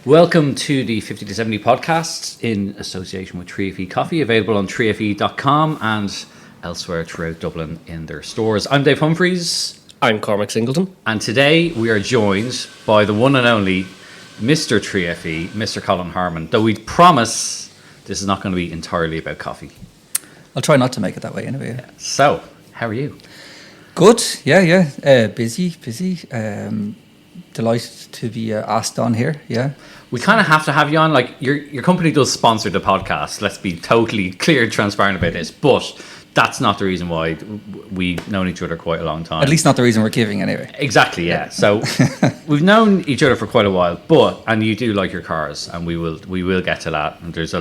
Welcome to the 50 to 70 podcast in association with 3FE Coffee, available on 3fe.com and elsewhere throughout Dublin in their stores. I'm Dave Humphreys. I'm Cormac Singleton. And today we are joined by the one and only Mr. 3FE, Mr. Colin Harmon, though we promise this is not going to be entirely about coffee. I'll try not to make it that way anyway. Yeah. So, how are you? Good, yeah. Busy. Delighted to be asked on here, yeah. We kind of have to have you on. Like, your company does sponsor the podcast. Let's be totally clear and transparent about this. But that's not the reason why we've known each other quite a long time. At least not the reason we're giving anyway. Exactly, yeah. So we've known each other for quite a while, and you do like your cars, and we will get to that. And there's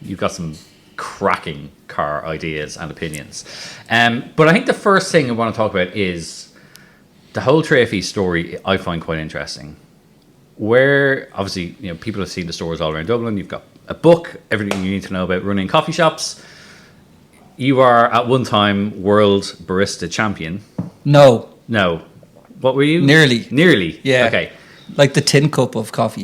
you've got some cracking car ideas and opinions. But I think the first thing I want to talk about is the whole 3FE story. I find quite interesting. Where obviously, people have seen the stores all around Dublin. You've got a book, everything you need to know about running coffee shops. You are at one time world barista champion. No. What were you? Nearly. Yeah. Okay. Like the tin cup of coffee.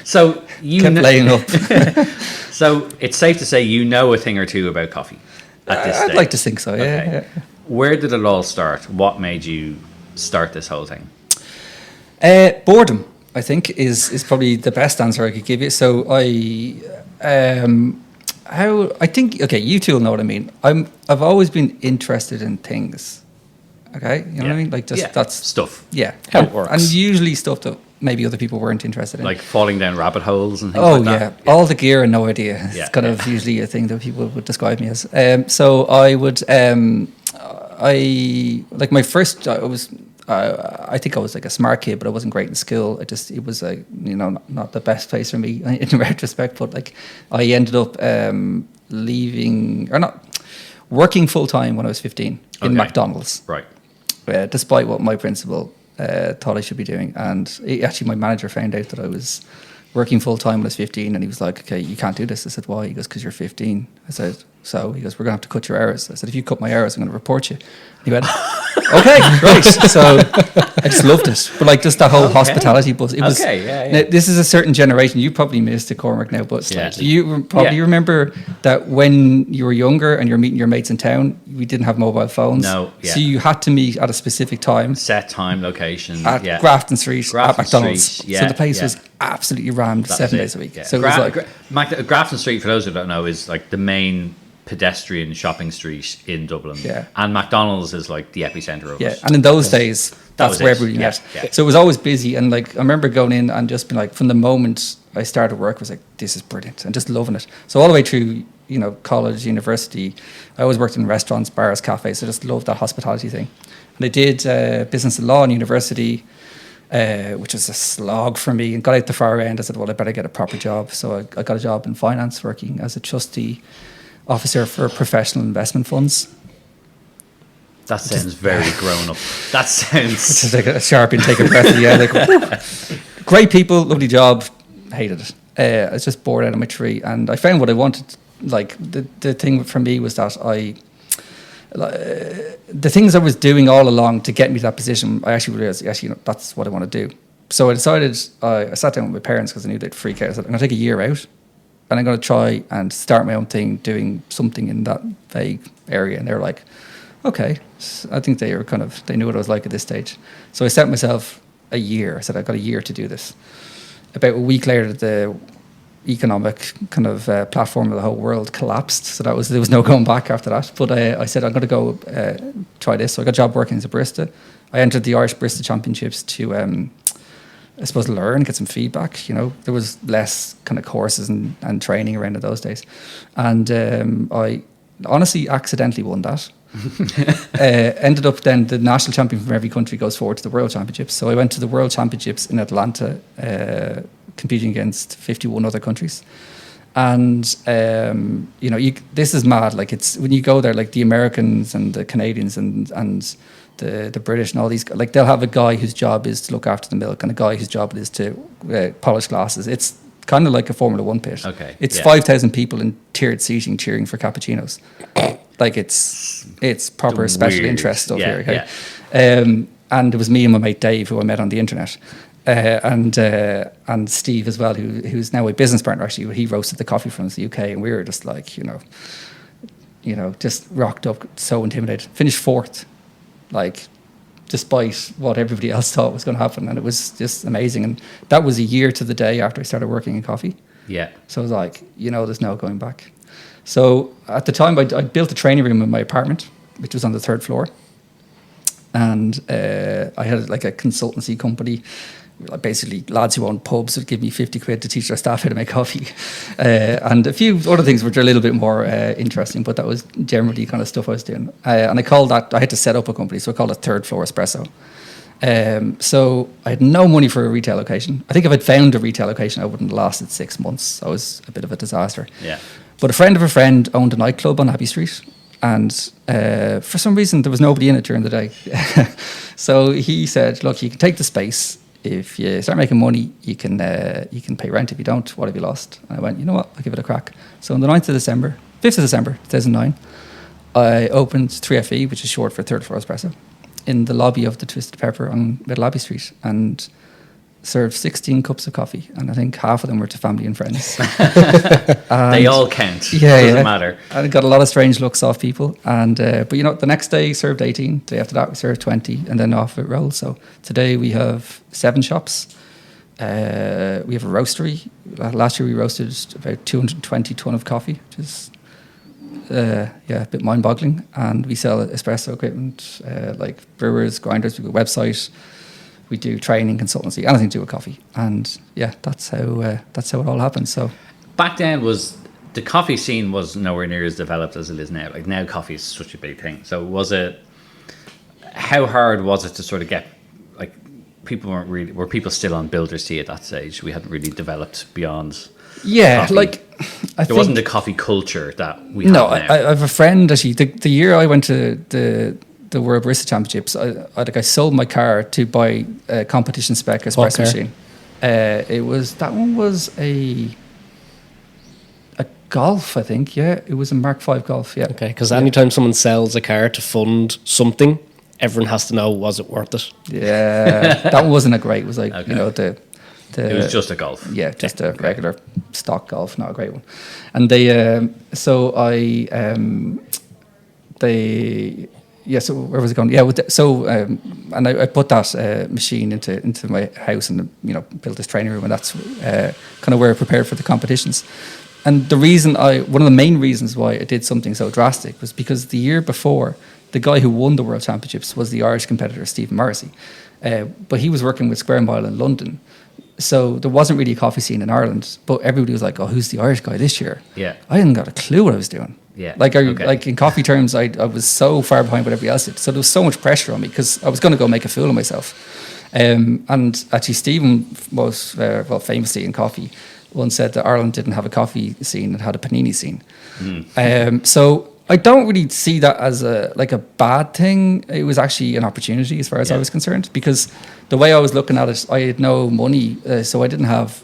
So you kept laying up. So it's safe to say you know a thing or two about coffee at this stage. I'd like to think so, yeah. Okay. Yeah. Where did it all start? What made you start this whole thing? Boredom, I think, is probably the best answer I could give you. So you two will know what I mean. I've always been interested in things. Okay, you know what I mean? Like that's stuff. Yeah, how it works, and usually stuff that maybe other people weren't interested in, like falling down rabbit holes and things like that. Yeah, all the gear and no idea. It's kind of usually a thing that people would describe me as. So I would, my first. I think I was like a smart kid, but I wasn't great in school. It was not the best place for me in retrospect. But like, I ended up working full time when I was 15 in McDonald's. Right. Despite what my principal thought I should be doing, and my manager found out that I was working full time when I was 15, and he was like, "Okay, you can't do this." I said, "Why?" He goes, "Because you're 15." I said, "So?" He goes, "We're going to have to cut your hours." I said, "If you cut my hours, I'm going to report you." He went, "Okay, right." So I just loved it. But like just that whole hospitality buzz. It was, now, this is a certain generation. You probably missed it, Cormac, now, but you probably remember that when you were younger and you're meeting your mates in town, we didn't have mobile phones. No. Yeah. So you had to meet at a specific time. Set time, location. At Grafton Street, at McDonald's. So the place was absolutely rammed 7 days a week. Yeah. So it was like... Grafton Street, for those who don't know, is like the main pedestrian shopping street in Dublin. Yeah. And McDonald's is like the epicenter of it. And in those days, that's where everybody met. Yeah. So it was always busy. And like, I remember going in and just being like, from the moment I started work, I was like, this is brilliant, and just loving it. So all the way through, college, university, I always worked in restaurants, bars, cafes. So I just loved that hospitality thing. And I did business and law in university, which was a slog for me, and got out the far end. I said, well, I better get a proper job. So I got a job in finance, working as a trustee officer for professional investment funds. That sounds very grown up. That sounds... Just like a sharp intake of breath in the air. Great people, lovely job, hated it. I was just bored out of my tree, and I found what I wanted. Like, the thing for me was that the things I was doing all along to get me to that position, I actually realised, that's what I want to do. So I decided, I sat down with my parents because I knew they'd freak out. I said, I'm going to take a year out, and I'm going to try and start my own thing, doing something in that vague area. And they were like, okay. I think they knew what I was like at this stage. So I set myself a year. I said, I've got a year to do this. About a week later, the economic kind of platform of the whole world collapsed. So there was no going back after that. But I said, I'm going to go try this. So I got a job working as a barista. I entered the Irish Barista Championships to, I suppose, learn, get some feedback. There was less kind of courses and training around in those days. And I honestly accidentally won that. Ended up then the national champion from every country goes forward to the World Championships. So I went to the World Championships in Atlanta, competing against 51 other countries. And this is mad. Like, it's when you go there, like the Americans and the Canadians and the British and all these, like, they'll have a guy whose job is to look after the milk and a guy whose job it is to polish glasses. It's kind of like a Formula One pit. Okay. It's 5,000 people in tiered seating cheering for cappuccinos. Like, it's proper special interest stuff here. Okay? Yeah. And it was me and my mate Dave, who I met on the internet. and Steve as well, who's now a business partner. Actually, he roasted the coffee from the UK, and we were just like, just rocked up, so intimidated. Finished fourth, like, despite what everybody else thought was going to happen, and it was just amazing. And that was a year to the day after I started working in coffee. Yeah. So I was like, there's no going back. So at the time, I built a training room in my apartment, which was on the 3rd floor. And I had like a consultancy company, like basically lads who owned pubs would give me 50 quid to teach their staff how to make coffee. And a few other things which are a little bit more interesting, but that was generally kind of stuff I was doing. And I had to set up a company, so I called it 3rd Floor Espresso. So I had no money for a retail location. I think if I'd found a retail location, I wouldn't have lasted 6 months. I was a bit of a disaster. Yeah. But a friend of a friend owned a nightclub on Abbey Street. And for some reason, there was nobody in it during the day. So he said, look, you can take the space. If you start making money, you can pay rent. If you don't, what have you lost? And I went, you know what, I'll give it a crack. So on the 5th of December, 2009, I opened 3FE, which is short for 3rd Floor Espresso, in the lobby of the Twisted Pepper on Middle Abbey Street, and served 16 cups of coffee, and I think half of them were to family and friends. They all count. Yeah, Doesn't matter. And I got a lot of strange looks off people. And but the next day served 18. The day after that we served 20, and then off it rolled. So today we have 7 shops. We have a roastery. Last year we roasted about 220 ton of coffee, which is a bit mind-boggling. And we sell espresso equipment, like brewers, grinders. We've got a website. We do training, consultancy, anything to do with coffee, and that's how it all happened. So back then, the coffee scene was nowhere near as developed as it is now. Like now, coffee is such a big thing. So how hard was it to sort of get, like, were people still on builder's tea at that stage? We hadn't really developed beyond. Yeah, coffee. like there wasn't a coffee culture that we no. have now. I have a friend actually. The year I went to the World Barista Championships, I sold my car to buy a competition spec espresso machine. That one was a Golf, I think. Yeah, it was a Mark V Golf. Yeah. Okay, because anytime someone sells a car to fund something, everyone has to know, was it worth it? Yeah, that one wasn't a great. It was like okay. It was just a Golf. Yeah, just a regular stock Golf, not a great one. And so so where was it going? Yeah, and I put that machine into my house and built this training room, and that's kind of where I prepared for the competitions. And one of the main reasons why I did something so drastic was because the year before, the guy who won the World Championships was the Irish competitor Stephen Morrissey, but he was working with Square Mile in London. So there wasn't really a coffee scene in Ireland, but everybody was like, "Oh, who's the Irish guy this year?" Yeah, I hadn't got a clue what I was doing. Yeah, like in coffee terms, I was so far behind what everybody else did. So there was so much pressure on me because I was going to go make a fool of myself. And actually, Stephen was famously in coffee once said that Ireland didn't have a coffee scene; it had a panini scene. So I don't really see that as a bad thing. It was actually an opportunity as far as I was concerned, because the way I was looking at it, I had no money, so I didn't have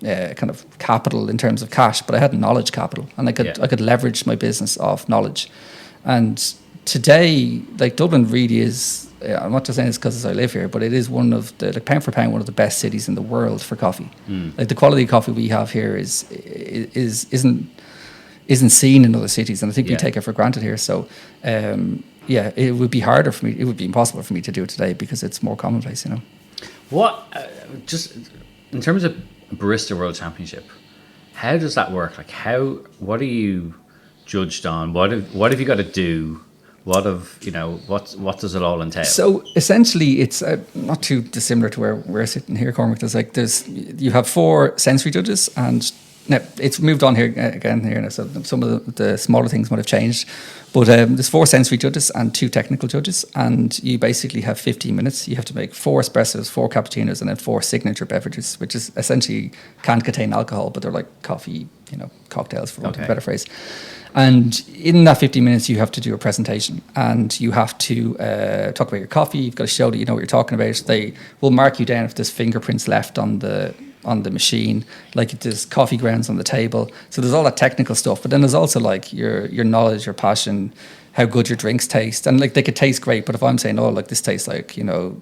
kind of capital in terms of cash, but I had knowledge capital, and I could leverage my business off knowledge. And today, Dublin really is. I'm not just saying this because I live here, but it is one of the pound for pound one of the best cities in the world for coffee. Like the quality of coffee we have here isn't seen in other cities, and I think we take it for granted here. So, it would be harder for me. It would be impossible for me to do it today because it's more commonplace, What, just in terms of Barista World Championship, how does that work? Like, what are you judged on? What have you got to do? What does it all entail? So essentially, it's not too dissimilar to where we're sitting here, Cormac. You have 4 sensory judges, and now it's moved on here again here now. So some of the smaller things might have changed, but there's 4 sensory judges and 2 technical judges, and you basically have 15 minutes. You have to make 4 espressos, 4 cappuccinos, and then 4 signature beverages, which is essentially can't contain alcohol, but they're like coffee, cocktails, for want of a better phrase. And in that 15 minutes, you have to do a presentation, and you have to talk about your coffee. You've got to show that you know what you're talking about. They will mark you down if there's fingerprints left on the machine, like if there's coffee grounds on the table. So there's all that technical stuff, but then there's also like your knowledge, your passion, how good your drinks taste, and like they could taste great, but if I'm saying, oh, like this tastes like, you know,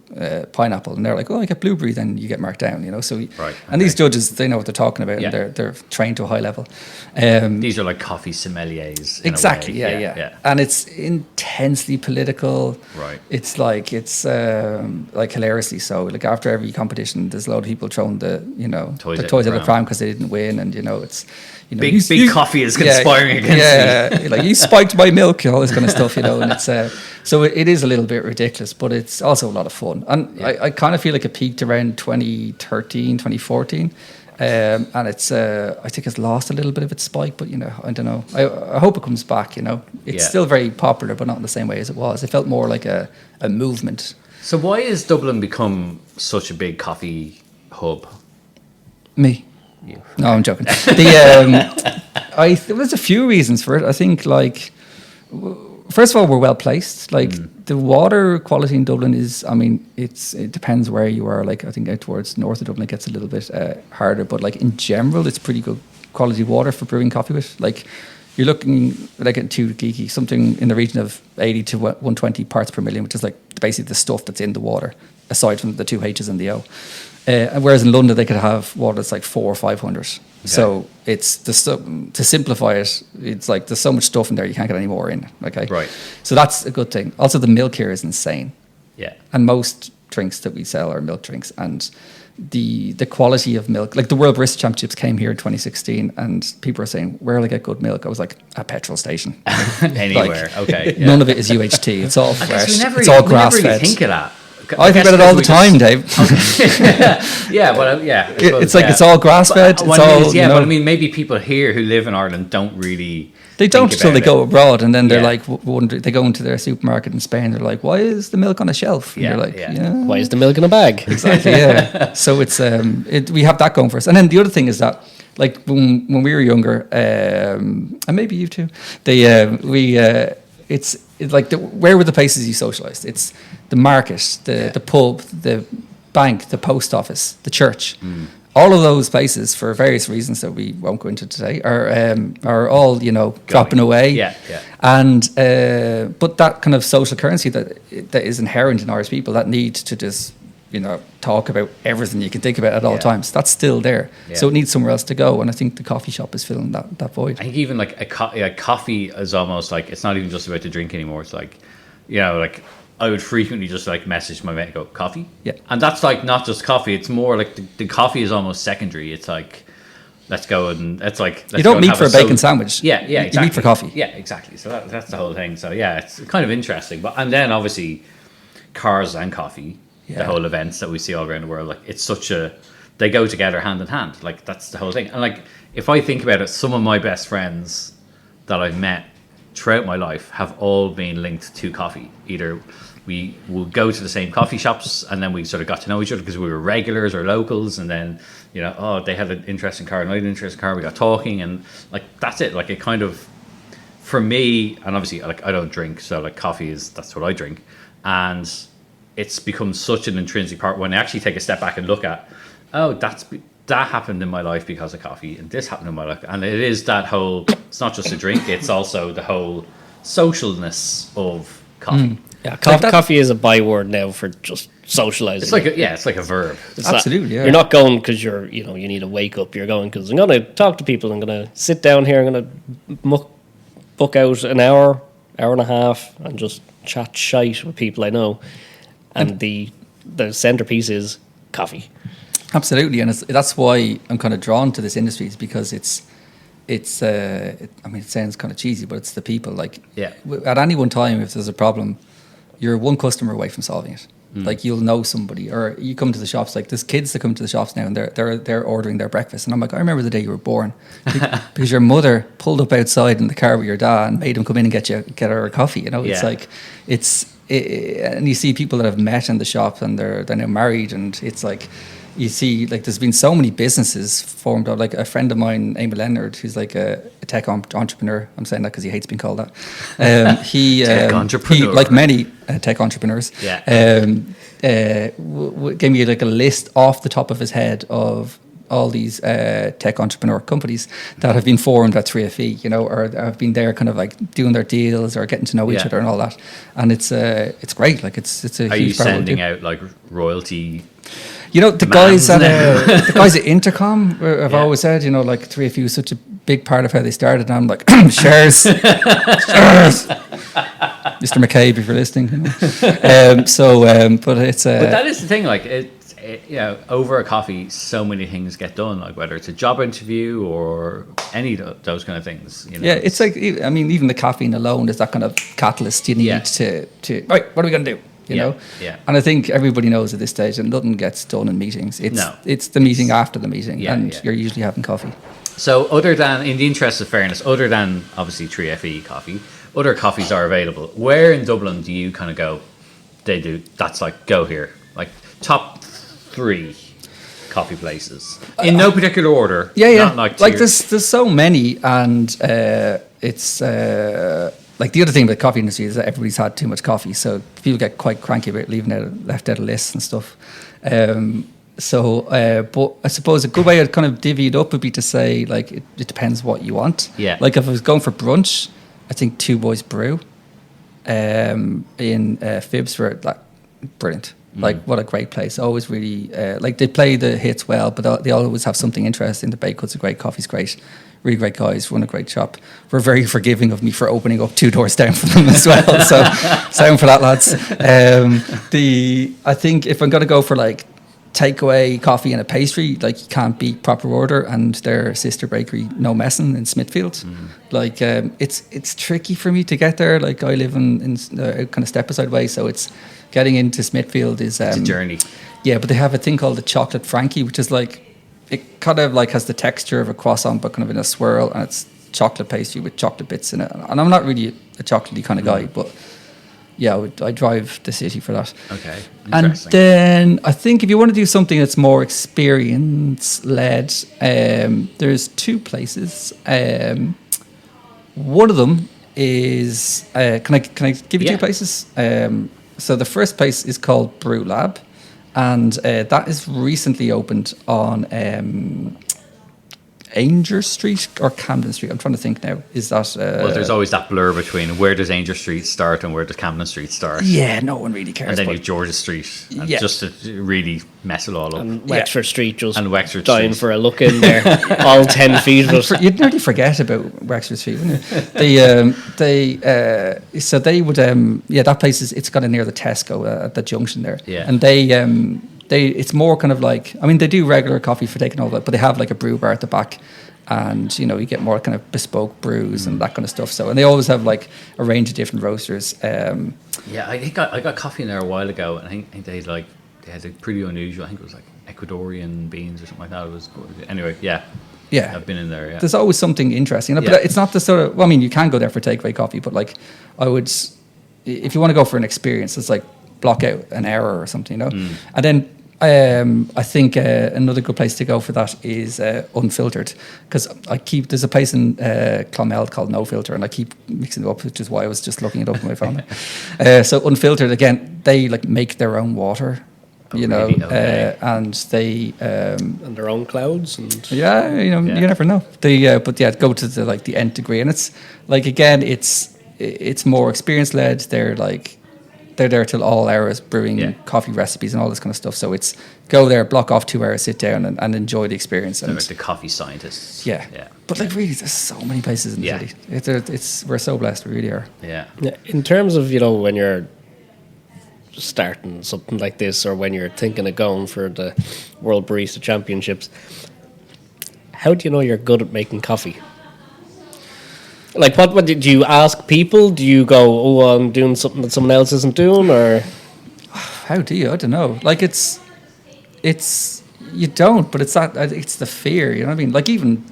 pineapple, and they're like, oh, I get blueberry, then you get marked down, you know. So and these judges, they know what they're talking about, and they're trained to a high level. These are like coffee sommeliers. Exactly. Yeah. And it's intensely political. Right. It's like like hilariously so. Like after every competition, there's a lot of people throwing the, you know, toys out of the pram because they didn't win, and you know, it's, you know, big coffee is conspiring against me. Yeah, like you spiked my milk, all this kind of stuff, you know. And it's so it is a little bit ridiculous, but it's also a lot of fun. And I kind of feel like it peaked around 2013, 2014. And it's I think it's lost a little bit of its spike, but you know, I don't know. I hope it comes back, you know. It's still very popular, but not in the same way as it was. It felt more like a movement. So why has Dublin become such a big coffee hub? Me. You. No, I'm joking. There's a few reasons for it. I think, like, first of all, we're well placed. Like the water quality in Dublin is, I mean, it depends where you are. Like I think out towards north of Dublin it gets a little bit harder, but like in general, it's pretty good quality water for brewing coffee with. Like you're looking, like at too geeky, something in the region of 80 to 120 parts per million, which is like basically the stuff that's in the water, aside from the two H's and the O. Whereas in London they could have water that's like 400 or 500. Okay. So it's to simplify it, it's like there's so much stuff in there you can't get any more in. Okay, right. So that's a good thing. Also, the milk here is insane. Yeah. And most drinks that we sell are milk drinks, and the quality of milk, like the World Barista Championships came here in 2016, and people are saying, where will I get good milk? I was like, a petrol station. Anywhere. Like, okay. Yeah. None of it is UHT. It's all fresh. It's all grass fed. We never really think of that. I think about it all the time, Dave. It's like it's all grass fed. But I mean, maybe people here who live in Ireland don't really. They don't until they go abroad, and then they're like, they go into their supermarket in Spain. They're like, "Why is the milk on a shelf?" And you're like, "Why is the milk in a bag?" Exactly. Yeah. So it's we have that going for us, and then the other thing is that, like when we were younger, and maybe you too, it's like where were the places you socialised? It's the market, the pub, the bank, the post office, the church. All of those places, for various reasons that we won't go into today, are all, you know, dropping away. Yeah. And but that kind of social currency that is inherent in Irish people, that need to just, you know, talk about everything you can think about at all times, that's still there. Yeah. So it needs somewhere else to go, and I think the coffee shop is filling that void. I think even like a coffee is almost like, it's not even just about the drink anymore. It's like, you know, like I would frequently just like message my mate and go, coffee? Yeah. And that's like not just coffee, it's more like the coffee is almost secondary. It's like, let's go and it's like, you don't meet for a bacon sandwich. Yeah, exactly. You meet for coffee. Yeah, exactly. So that's the whole thing. So yeah, it's kind of interesting. And then obviously cars and coffee, the whole events that we see all around the world, like it's they go together hand in hand. Like that's the whole thing. And like, if I think about it, some of my best friends that I've met throughout my life have all been linked to coffee. Either we would go to the same coffee shops, and then we sort of got to know each other because we were regulars or locals, and then, you know, oh, they had an interesting car and I had an interesting car, we got talking, and like that's it. Like it kind of, for me, and obviously like I don't drink, so like coffee that's what I drink, and it's become such an intrinsic part when I actually take a step back and look at, oh, that happened in my life because of coffee, and this happened in my life, and it is that whole, it's not just a drink, it's also the whole socialness of coffee. Yeah, coffee is a byword now for just socializing. It's like it's like a verb. It's absolutely. You're not going because you need to wake up. You're going because I'm going to talk to people. I'm going to sit down here. I'm going to book out an hour and a half, and just chat shite with people I know. And the centerpiece is coffee. Absolutely, and that's why I'm kind of drawn to this industry, is because it's I mean, it sounds kind of cheesy, but it's the people. Like, at any one time, if there's a problem, you're one customer away from solving it. Like, you'll know somebody, or you come to the shops. Like, there's kids that come to the shops now, and they're ordering their breakfast, and I'm like, I remember the day you were born, because your mother pulled up outside in the car with your dad and made him come in and get her a coffee. You know, it's like and you see people that have met in the shop, and they're now married, and it's like, you see, like, there's been so many businesses formed out. Like, a friend of mine, Eamon Leonard, who's like a tech entrepreneur. I'm saying that because he hates being called that. Tech entrepreneur. He, like many tech entrepreneurs, gave me like a list off the top of his head of all these tech entrepreneur companies that have been formed at 3FE, you know, or have been there kind of like doing their deals or getting to know each other and all that. And it's great. Like it's a Are huge you part of what we sending do. out like royalty? You know, the guys at the guys at Intercom have always said, you know, like 3FE was such a big part of how they started. And I'm like, shares, shares. Mr. McCabe, if you're listening. You know. But it's. But that is the thing, like you know, over a coffee, so many things get done. Like whether it's a job interview or any of those kind of things. You know, yeah, it's like, I mean, even the caffeine alone is that kind of catalyst you need to right. What are we going to do? You know, and I think everybody knows at this stage that nothing gets done in meetings. It's the meeting after the meeting, you're usually having coffee. So, other than, in the interest of fairness, other than obviously 3FE coffee, other coffees are available. Where in Dublin do you kind of go? They do. That's like go here. Like top 3 coffee places in no particular order. Yeah. Not like there's so many, and it's. Like the other thing with the coffee industry is that everybody's had too much coffee, so people get quite cranky about left out of lists and stuff. But I suppose a good way to kind of divvy it up would be to say like it depends what you want. Yeah. Like if I was going for brunch, I think Two Boys Brew in Fibs were like brilliant. Like what a great place. Always really like they play the hits well, but they always have something interesting. The bake goods are great, coffee's great. Really great guys, run a great shop. We're very forgiving of me for opening up 2 doors down from them as well. So, sound for that, lads. I think if I'm going to go for like takeaway coffee and a pastry, like you can't beat Proper Order and their sister bakery, No Messin in Smithfield. Like it's tricky for me to get there. Like I live in kind of step aside way, so it's getting into Smithfield is it's a journey. Yeah, but they have a thing called the Chocolate Frankie, which is like. It kind of like has the texture of a croissant, but kind of in a swirl, and it's chocolate pastry with chocolate bits in it. And I'm not really a chocolatey kind of guy, but yeah, I drive the city for that. Okay, and then I think if you want to do something that's more experience-led, there's 2 places. One of them is can I give you 2 places? So the first place is called Brew Lab. And that is recently opened on Ainger Street or Camden Street. I'm trying to think now. Is that... well, there's always that blur between where does Ainger Street start and where does Camden Street start. Yeah, no one really cares. And then you have George's Street. And just to really mess it all up. And Wexford Street just Wexford dying Street. for a look in there. All 10 feet of it. You'd nearly forget about Wexford Street, wouldn't you? So they would... that place is... It's kind of near the Tesco at the junction there. Yeah. And it's more kind of like, I mean, they do regular coffee for taking over, but they have like a brew bar at the back, and you know you get more kind of bespoke brews and that kind of stuff. So, and they always have like a range of different roasters. Yeah, I think I got coffee in there a while ago, and I think they had a pretty unusual. I think it was like Ecuadorian beans or something like that. It was good. Anyway, yeah, I've been in there. Yeah, there's always something interesting, but it's not the sort of. Well, I mean, you can go there for takeaway coffee, but like I would, if you want to go for an experience, it's like block out an hour or something, you know, and then. I think another good place to go for that is Unfiltered, because there's a place in Clonmel called No Filter, and I keep mixing it up, which is why I was just looking it up on my phone. So Unfiltered, again, they like make their own water, you know, and they and their own clouds, and you never know. But go to the nth degree, and it's like again, it's more experience led. They're there till all hours brewing coffee recipes and all this kind of stuff. So it's go there, block off 2 hours, sit down and enjoy the experience. They're like the coffee scientists. Yeah. But like really, there's so many places in the city. We're so blessed, we really are. Yeah. In terms of, you know, when you're starting something like this or when you're thinking of going for the World Barista Championships, how do you know you're good at making coffee? Like, what did you ask people? Do you go, oh, I'm doing something that someone else isn't doing, or how do you? I don't know. Like, it's you don't, but it's the fear. You know what I mean? Like, even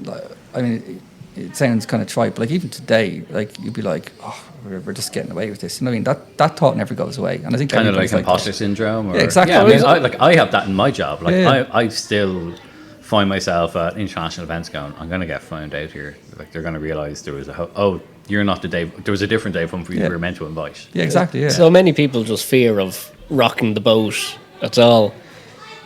I mean, it sounds kind of trite, but like even today, like you'd be like, oh, we're just getting away with this. You know what I mean? That thought never goes away, and I think kind of like imposter syndrome. Or, yeah, exactly. Yeah, I mean, I have that in my job. Like, I still find myself at international events going, I'm going to get found out here. Like, they're going to realise there was you're not the Dave. There was a different Dave Humphrey we were meant to invite. Yeah, exactly. Yeah. So many people just fear of rocking the boat. That's all.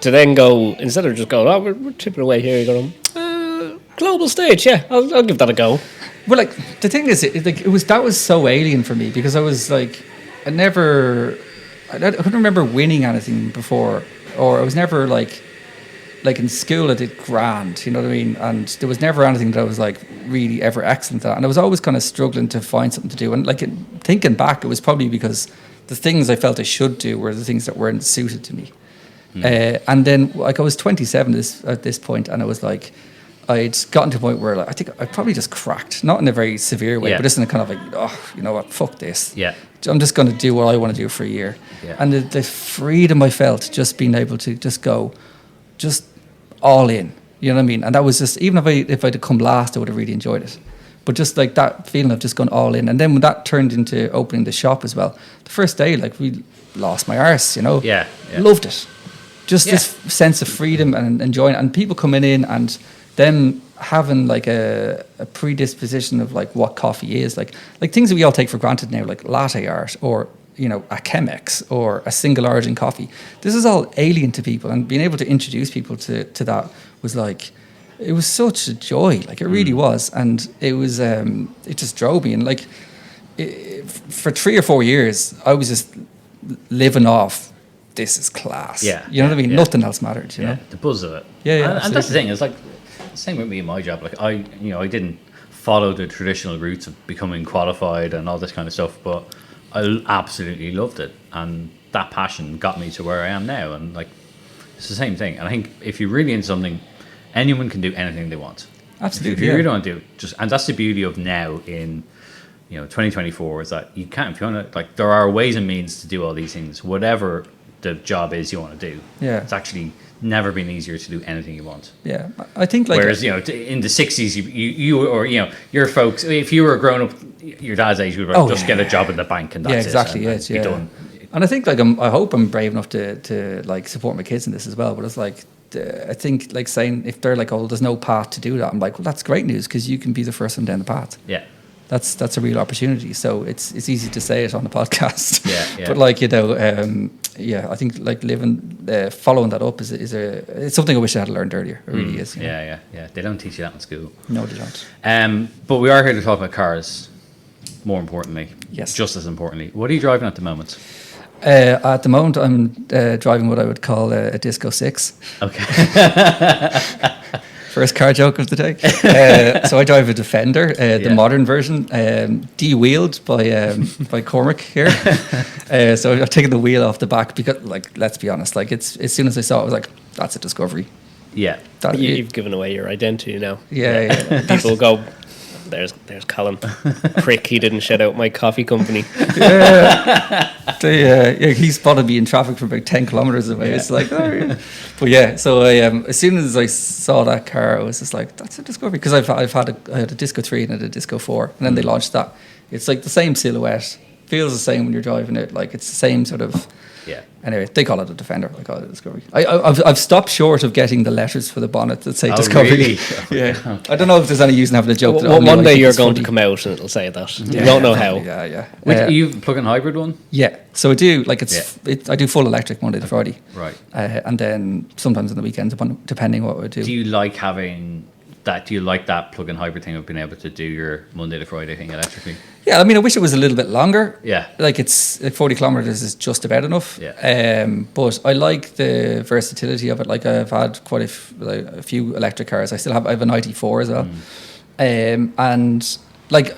to then go, instead of just going, oh, we're tipping away here, you're going, global stage, yeah, I'll give that a go. Well, like the thing is, that was so alien for me because I was like, I couldn't remember winning anything before, or I was never like in school I did grand, you know what I mean? And there was never anything that I was like really ever excellent at, and I was always kind of struggling to find something to do. And like thinking back, it was probably because the things I felt I should do were the things that weren't suited to me. And then like I was 27 at this point, and I was like, I'd gotten to a point where like, I think I probably just cracked, not in a very severe way, but just in a kind of like, oh, you know what, fuck this. Yeah. I'm just going to do what I want to do for a year. Yeah. And the freedom I felt just being able to just go, just all in, you know what I mean? And that was just, even if I'd come last, I would have really enjoyed it. But just like that feeling of just going all in. And then when that turned into opening the shop as well, the first day, like we lost my arse, you know? Yeah. Loved it. Just this sense of freedom and enjoying it. And people coming in and them having like a predisposition of like what coffee is, like things that we all take for granted now, like latte art or, you know, a Chemex or a single origin coffee. This is all alien to people, and being able to introduce people to that was like, it was such a joy. Like it really was. And it was, it just drove me. And like for 3 or 4 years, I was just living off, this is class. Yeah. You know what I mean? Yeah. Nothing else mattered, you know? The buzz of it. Yeah, and that's the thing, it's like, same with me in my job. Like I didn't follow the traditional routes of becoming qualified and all this kind of stuff, but I absolutely loved it, and that passion got me to where I am now. And like, it's the same thing. And I think if you're really into something, anyone can do anything they want. Absolutely. If you really don't do just, and that's the beauty of now in 2024 is that you can't, if you want to, like, there are ways and means to do all these things, whatever the job is you want to do. Yeah. It's actually never been easier to do anything you want. Yeah, I think like... Whereas, in the 60s, you or, your folks, if you were growing up, your dad's age, you would just get a job in the bank and that's exactly, it. And be done. And I think like I hope I'm brave enough to like support my kids in this as well. But it's like, I think like saying, if they're like, oh, there's no path to do that, I'm like, well, that's great news because you can be the first one down the path. Yeah. That's a real opportunity. So it's easy to say it on the podcast. Yeah. But like, I think like following that up it's something I wish I had learned earlier. It really is. Yeah. They don't teach you that in school. No, they don't. But we are here to talk about cars. More importantly, yes, just as importantly, what are you driving at the moment? At the moment, I'm driving what I would call a Disco 6. Okay. First car joke of the day. So I drive a Defender, the modern version, de-wheeled by Cormac here. So I've taken the wheel off the back because, like, let's be honest, like as soon as I saw it, I was like, that's a Discovery. Yeah. You've given away your identity now. Yeah. People go, there's Colin. Prick, he didn't shout out my coffee company. He spotted me in traffic from about 10 kilometers away. It's like, oh, yeah. But yeah, so I as soon as I saw that car, I was just like, that's a Discovery, because I had a Disco 3 and a Disco 4, and then they launched that. It's like the same silhouette, feels the same when you're driving it, like it's the same sort of. Yeah. Anyway, they call it a Defender. I call it a Discovery. I've stopped short of getting the letters for the bonnet that say Discovery. Really? Yeah. I don't know if there's any use in having a joke. Well, one day you're going to come out and it'll say that. You don't know how. Yeah. Are you a plug-in hybrid one? Yeah. So I do, like I do full electric Monday to Friday. Right. And then sometimes on the weekends, depending what I do. Do you like having that? Do you like that plug-in hybrid thing of being able to do your Monday to Friday thing electrically? Yeah, I mean, I wish it was a little bit longer. Yeah. Like it's 40 kilometers is just about enough. Yeah. But I like the versatility of it. Like I've had quite a few electric cars. I have an ID4 as well. And like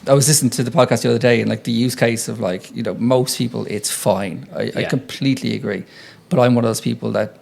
I was listening to the podcast the other day, and like the use case of like, most people, it's fine. I completely agree. But I'm one of those people that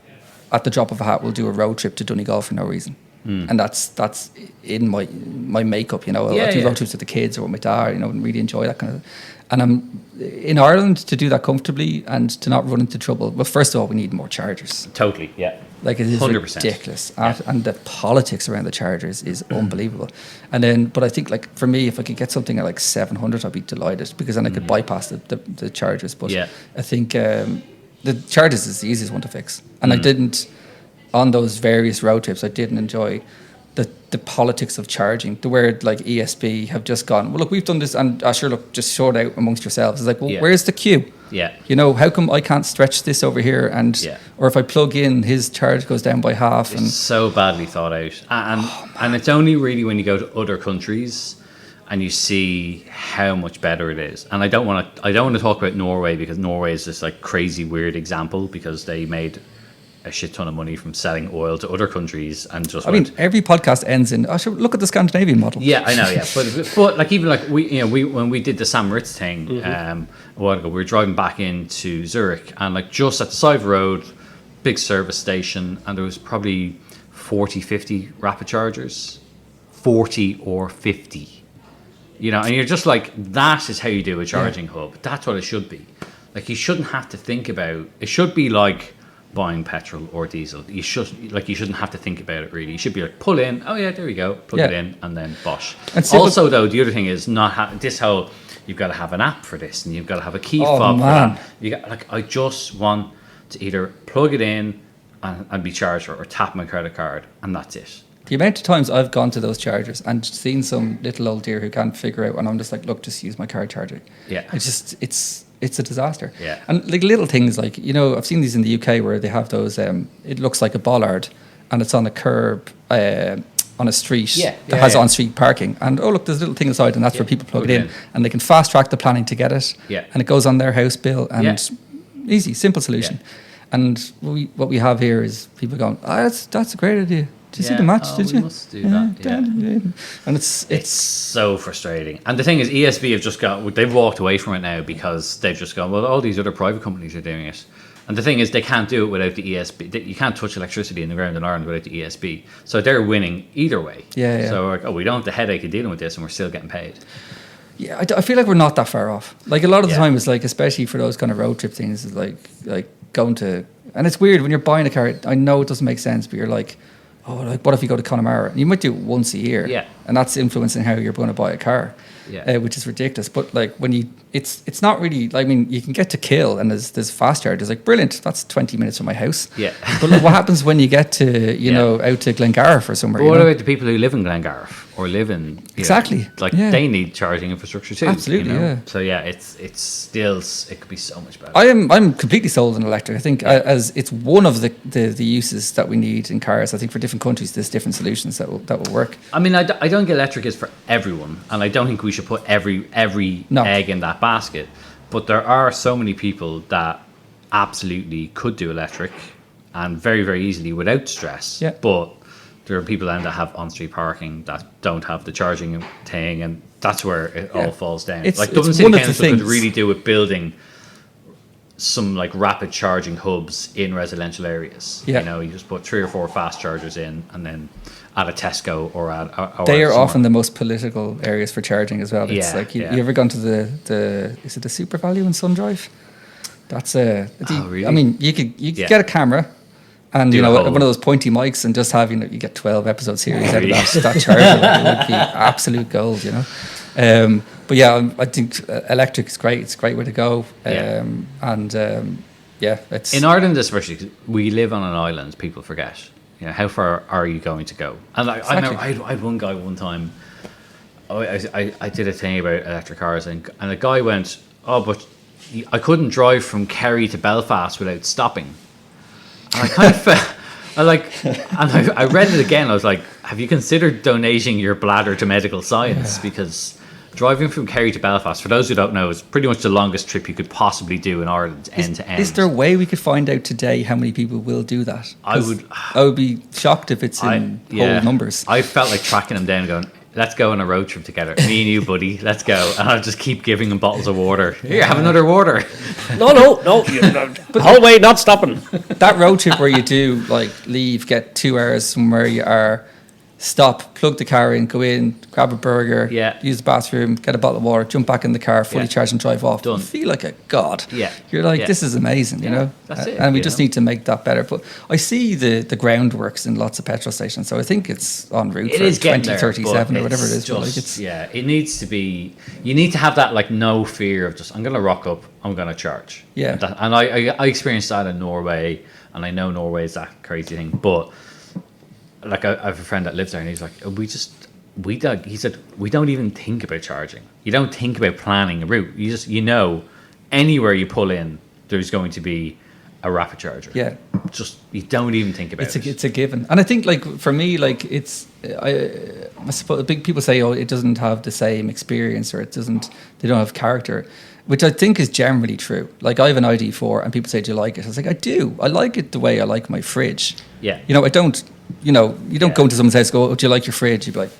at the drop of a hat will do a road trip to Donegal for no reason. And that's in my makeup, I do road trips with the kids or with my dad, and really enjoy that kind of. And I'm in Ireland to do that comfortably and to not run into trouble. Well, first of all, we need more chargers. Totally, yeah. Like it is 100%. ridiculous, and the politics around the chargers is unbelievable. And then, but I think like for me, if I could get something at like 700, I'd be delighted, because then I could bypass the chargers. But I think the chargers is the easiest one to fix, and I didn't. On those various road trips, I didn't enjoy the politics of charging. The word like ESB have just gone, well, look, we've done this, and sure, look, just sort out amongst yourselves. It's like, well, where's the queue? Yeah. You know, how come I can't stretch this over here? And Yeah. or if I plug in, his charge goes down by half. It's And so badly thought out. And it's only really when you go to other countries and you see how much better it is. And I don't want to talk about Norway, because Norway is this like crazy weird example, because they made a shit ton of money from selling oil to other countries and just I mean, every podcast ends in, look at the Scandinavian model. yeah, I know, yeah, but like even like we when we did the Sam Ritz thing a while ago, we were driving back into Zurich, and like just at the side of the road, big service station, and there was probably 40, 50 rapid chargers, 40 or 50. You know, and you're just like, that is how you do a charging hub. That's what it should be. Like, you shouldn't have to think about. It should be like buying petrol or diesel. You shouldn't have to think about it really. You should be like, pull in. Oh yeah, there we go. Plug it in, and then bosh. Also, though, the other thing is this whole, you've got to have an app for this, and you've got to have a key fob for that. You got, like, I just want to either plug it in and be charged, or tap my credit card, and that's it. The amount of times I've gone to those chargers and seen some little old dear who can't figure out, and I'm just like, look, just use my car charger. Yeah. It's a disaster. Yeah. And like little things like, you know, I've seen these in the UK where they have those, it looks like a bollard and it's on a curb on a street that has on-street parking. And oh, look, there's a little thing inside, and that's where people plug it in. And they can fast-track the planning to get it. Yeah. And it goes on their house bill, and easy, simple solution. Yeah. And what we have here is people going, that's a great idea. Did you see the match? Did you? Must do that. Yeah. And it's so frustrating. And the thing is, ESB they've walked away from it now, because they've just gone, well, all these other private companies are doing it. And the thing is, they can't do it without the ESB. You can't touch electricity in the ground in Ireland without the ESB. So they're winning either way. Yeah. So like, we don't have the headache of dealing with this, and we're still getting paid. Yeah, I feel like we're not that far off. Like a lot of the time, it's like, especially for those kind of road trip things, it's like going to, and it's weird when you're buying a car. I know it doesn't make sense, but you're like, oh, like what if you go to Connemara? And you might do it once a year, and that's influencing how you're going to buy a car, which is ridiculous. But like when it's not really. I mean, you can get to Kill, and there's fast chargers. Like brilliant, that's 20 minutes from my house. Yeah. But like, what happens when you get to out to Glengarriff or somewhere? But what about the people who live in Glengarriff or live in they need charging infrastructure too. Absolutely, So it's still, it could be so much better. I'm completely sold on electric. I think as it's one of the uses that we need in cars. I think for different countries, there's different solutions that will work. I mean, I don't think electric is for everyone, and I don't think we should put every egg in that basket. But there are so many people that absolutely could do electric, and very, very easily without stress. Yeah. But there are people then that have on-street parking that don't have the charging thing, and that's where it all falls down. Like Dublin City Council could really do with building some like rapid charging hubs in residential areas. Yeah. You know, you just put 3 or 4 fast chargers in, and then at a Tesco or at they are often the most political areas for charging as well. It's like you ever gone to the is it the Super Value in Sundrive? That's really? I mean, you could get a camera and one of those pointy mics, and just have you get 12 episode series out of that charger. It would be absolute gold, But yeah, I think electric is great. It's a great way to go. It's in Ireland especially, 'cause we live on an island. People forget. How far are you going to go? And I remember I had one guy one time. I did a thing about electric cars, and a guy went, "Oh, but I couldn't drive from Kerry to Belfast without stopping." And I kind of felt, I read it again. I was like, "Have you considered donating your bladder to medical science?" Because driving from Kerry to Belfast, for those who don't know, is pretty much the longest trip you could possibly do in Ireland, end to end. Is there a way we could find out today how many people will do that? I would be shocked if it's in whole numbers. I felt like tracking them down and going, let's go on a road trip together. Me and you, buddy, let's go. And I'll just keep giving them bottles of water. Here, have another water. No. Whole way, not stopping. That road trip where you do leave, get 2 hours from where you are, stop, plug the car in, go in, grab a burger, use the bathroom, get a bottle of water, jump back in the car, fully charge and drive off. Done. You feel like a god. Yeah. You're like, this is amazing, That's it. And we just need to make that better. But I see the groundworks in lots of petrol stations, so I think it's en route for 2037 or whatever it is. Just, it needs to be, you need to have that no fear of just, I'm going to rock up, I'm going to charge. Yeah. And I experienced that in Norway, and I know Norway is that crazy thing, but I have a friend that lives there, and he's like, he said, we don't even think about charging. You don't think about planning a route. You just, anywhere you pull in, there's going to be a rapid charger. Yeah. Just, you don't even think about it. It's a given. And I think, like, for me, like, I suppose big people say, oh, it doesn't have the same experience, or they don't have character, which I think is generally true. Like, I have an ID4 and people say, do you like it? I was like, I do. I like it the way I like my fridge. Yeah. You know, I don't, you don't go into someone's house and go, oh, do you like your fridge? You'd be like,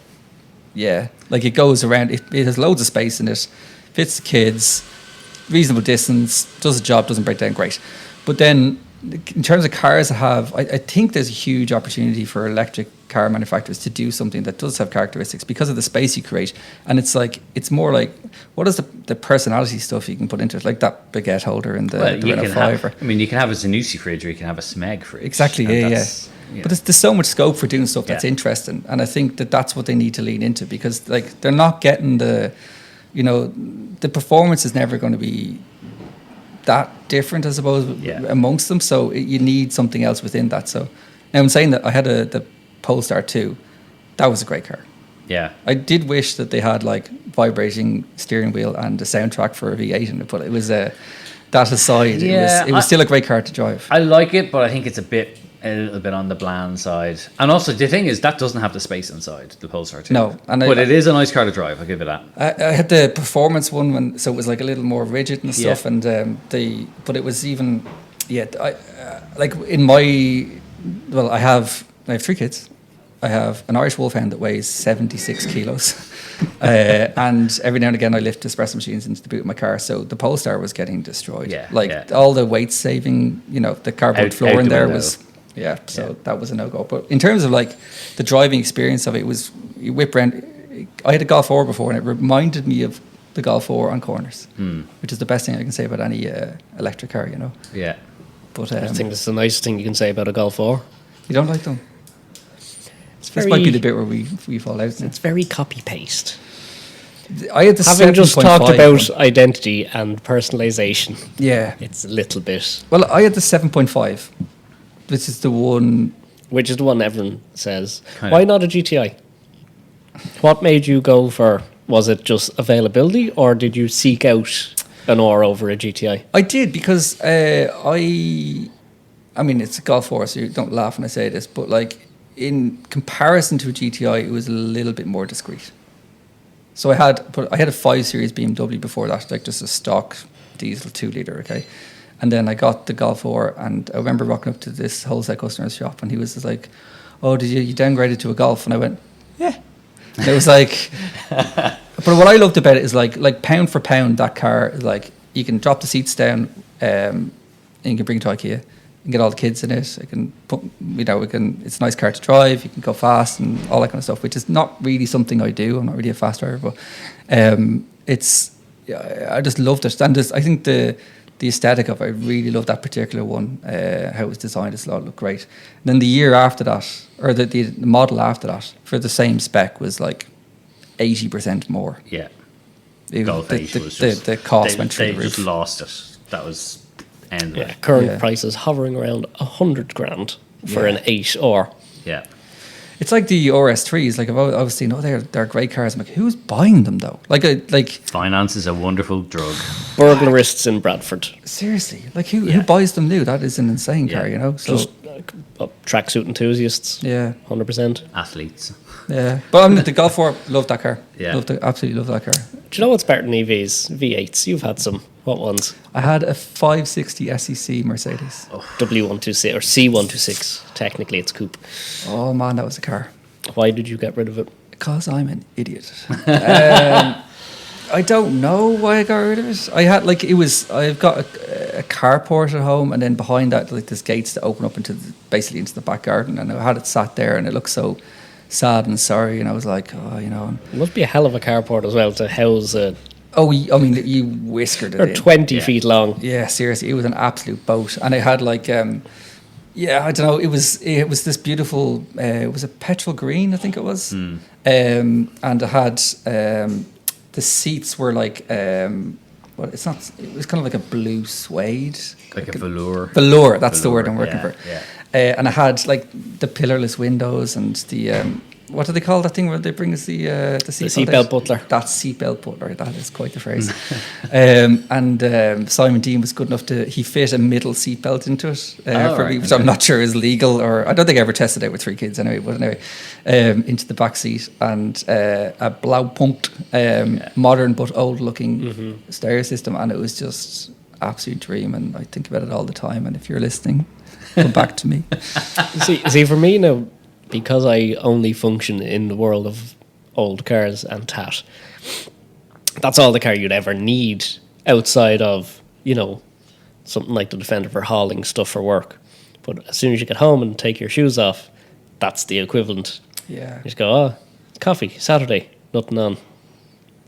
yeah. Like, it goes around, it has loads of space in it, fits the kids, reasonable distance, does the job, doesn't break down, great. But then, in terms of cars I think there's a huge opportunity for electric car manufacturers to do something that does have characteristics because of the space you create. And it's more like, what is the personality stuff you can put into it, like that baguette holder in the Renault 5. You can have a Zanussi fridge, or you can have a Smeg fridge. Exactly, yeah. But there's so much scope for doing stuff that's interesting, and I think that's what they need to lean into, because, like, they're not getting the performance is never going to be that different, I suppose, amongst them. So you need something else within that. So now I'm saying that I had the Polestar 2. That was a great car. Yeah. I did wish that they had, like, vibrating steering wheel and a soundtrack for a V8 in it, but it was that aside, it was still a great car to drive. I like it, but I think it's a little bit on the bland side. And also, the thing is, that doesn't have the space inside, the Polestar 2. No. But it is a nice car to drive, I'll give it that. I had the performance one, so it was, like, a little more rigid and stuff, and but it was even, like, in I have 3 kids. I have an Irish Wolfhound that weighs 76 kilos. And every now and again I lift espresso machines into the boot of my car. So the Polestar was getting destroyed. All the weight saving, the cardboard floor in there was... that was a no-go. But in terms of, like, the driving experience of it, was you whip around. I had a Golf 4 before, and it reminded me of the Golf 4 on corners, which is the best thing I can say about any electric car, Yeah. But I think that's the nicest thing you can say about a Golf 4. You don't like them? This might be the bit where we fall out. It's very copy-paste. I had the Having just 7.5 talked about identity and personalisation, it's a little bit... Well, I had the 7.5. This is the one... Which is the one everyone says. Why not a GTI? What made you go for... Was it just availability, or did you seek out an R over a GTI? I did, because I mean, it's a Golf 4, so you don't laugh when I say this, but, like, in comparison to a GTI, it was a little bit more discreet. So I had a 5 Series BMW before that, like, just a stock diesel 2 litre, okay? And then I got the Golf 4, and I remember rocking up to this wholesale customer's shop, and he was just like, oh, did you downgraded to a Golf? And I went, yeah. And it was like... But what I loved about it is, like pound for pound, that car is, like, you can drop the seats down, and you can bring it to IKEA. You can get all the kids in it. I can put, it's a nice car to drive. You can go fast and all that kind of stuff, which is not really something I do. I'm not really a fast driver, but I just loved it. And I think the aesthetic of it, I really loved that particular one, how it was designed. It looked great. And then the year after that, or the model after that, for the same spec, was like 80% more. Yeah. Golf 8 was just... The cost went through the roof. They just lost it. That was... current prices hovering around 100 grand for an 8R. Yeah. It's like the RS3s. Like, I was seeing, they're great cars. I'm like, who's buying them though? Like finance is a wonderful drug. Burglarists in Bradford. Seriously, like who buys them new? That is an insane car, So just tracksuit enthusiasts. Yeah, 100%. Athletes. Yeah, but I mean, the Golf 4, loved that car. Yeah, Absolutely love that car. Do you know what's better than EVs? V8s. You've had some. What ones? I had a 560 SEC Mercedes. W126 or C126. Technically, it's coupe. Oh man, that was a car. Why did you get rid of it? Because I'm an idiot. I don't know why I got rid of it. I had I've got a carport at home, and then behind that, like, there's gates that open up basically into the back garden, and I had it sat there, and it looked so sad and sorry, and I was like, It must be a hell of a carport as well to house a... Oh, I mean, you whiskered it. They're 20 feet long. Yeah, seriously, it was an absolute boat, and it had like, I don't know, it was this beautiful. It was a petrol green, I think it was, and it had the seats were like, well, it's not. It was kind of like a blue suede, like a velour. Velour, that's the word I'm working for. Yeah. And it had like the pillarless windows and the what do they call that thing where they bring us the seatbelt butler. That's seatbelt butler. That is quite the phrase. Simon Dean was good enough he fit a middle seatbelt into it for me, which I'm not sure is legal, or I don't think I ever tested it with 3 kids anyway. But anyway, into the back seat, and a Blaupunkt modern but old looking stereo system, and it was just absolute dream. And I think about it all the time. And if you're listening, come back to me. See, for me now, because I only function in the world of old cars and tat, that's all the car you'd ever need outside of, something like the Defender for hauling stuff for work. But as soon as you get home and take your shoes off, that's the equivalent. Yeah. You just go, coffee, Saturday, nothing on,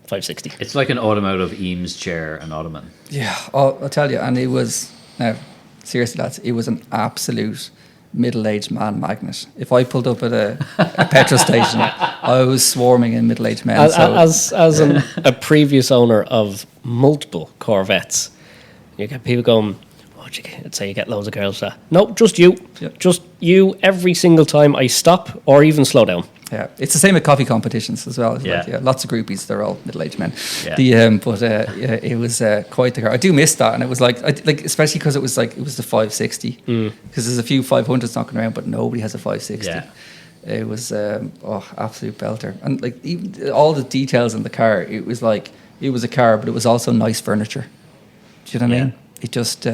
560. It's like an automotive Eames chair and ottoman. Yeah, I'll tell you, and it was, now, seriously, lads, it was an absolute middle-aged man magnet. If I pulled up at a petrol station, I was swarming in middle-aged men. As a previous owner of multiple Corvettes, you get people going, what'd you get? Say you get loads of girls. No, just you. Yep. Just you every single time I stop or even slow down. Yeah, it's the same with coffee competitions as well. It's Yeah. like, lots of groupies. They're all middle-aged men. Yeah. It was quite the car. I do miss that, and it was like especially because it was the 560. Because there's a few 500s knocking around, but nobody has a 560. Yeah. It was absolute belter, and like even all the details in the car. It was like it was a car, but it was also nice furniture. Do you know what I mean? It just.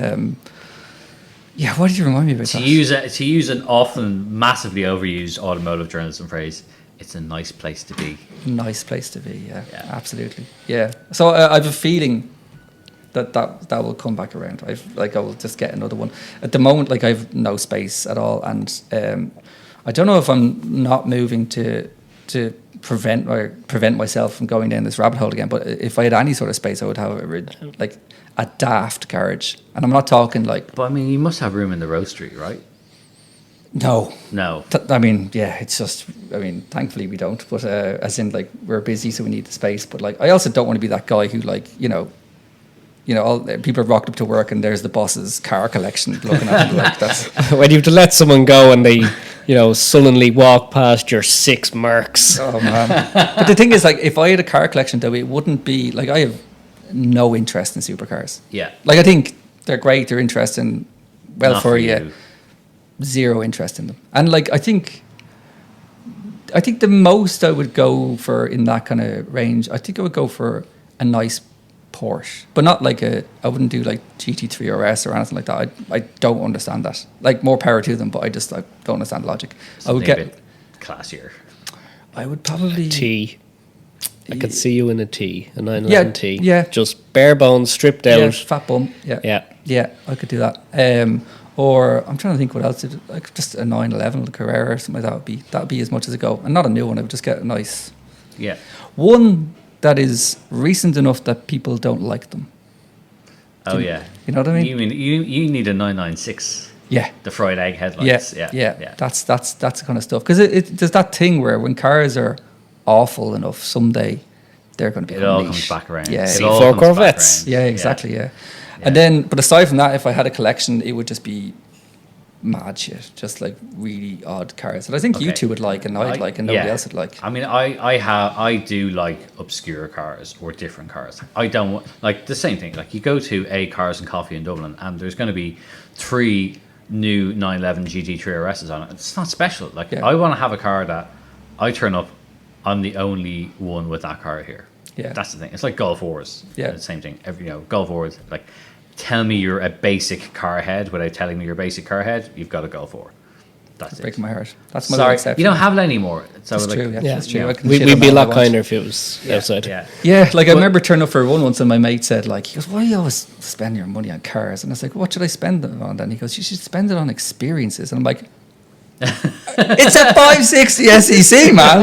What did you remind me about that? To use an often massively overused automotive journalism phrase, it's a nice place to be. Nice place to be, yeah. Absolutely, yeah. So I have a feeling that will come back around. I will just get another one. At the moment, I have no space at all, and I don't know if I'm not moving to prevent myself from going down this rabbit hole again. But if I had any sort of space, I would have a daft garage, and I'm not talking like. But I mean, you must have room in the roastery, right? No. It's just. Thankfully we don't. But as in, we're busy, so we need the space. But I also don't want to be that guy who all people have rocked up to work and there's the boss's car collection looking at them like that's. When you have to let someone go and they, sullenly walk past your 6 Mercs. Oh man! But the thing is, if I had a car collection, though, it wouldn't be I have no interest in supercars. Yeah. I think they're great. They're interesting. Well, Not for you. Zero interest in them. And I think the most I would go for in that kind of range, I think I would go for a nice Porsche, but not I wouldn't do GT3 RS or anything like that. I don't understand that. More power to them, but I just don't understand the logic. I would get a bit classier. I would probably T. I could see you in a T, a 911 T. Yeah. Just bare bones, stripped out. Fat bum. Yeah. Yeah, I could do that. Or I'm trying to think what else. Just a 911 Carrera or something like that would be as much as I go, and not a new one. I would just get a nice one that is recent enough that people don't like them. Oh yeah, you know what I mean. You mean you need a 996? Yeah, the fried egg headlights. Yeah. That's the kind of stuff. Because there's that thing where when cars are awful enough, someday they're going to be. It all comes back around. Yeah, C4 Corvettes. Yeah, exactly. Yeah. And then, but aside from that, if I had a collection, it would just be mad shit, just really odd cars that I think you two would like, and I'd like, and nobody else would like. I mean, I do like obscure cars or different cars. I don't want the same thing. You go to a Cars and Coffee in Dublin, and there's going to be 3 new 911 GT3 RSs on it. It's not special. I want to have a car that I turn up, I'm the only one with that car here. Yeah, that's the thing. It's like Golf Wars. Yeah, the same thing. Golf Wars. Tell me you're a basic car head without telling me you're a basic car head. You've got to go for. That's breaking my heart. That's my exception. You don't have it anymore. So that's true. Yeah, that's true. We'd be a lot kinder if it was outside. Yeah. I remember turning up for one once, and my mate said, he goes, "Why do you always spend your money on cars?" And I was like, "What should I spend it on?" Then he goes, "You should spend it on experiences." And I'm like, "It's a 560 SEC, man.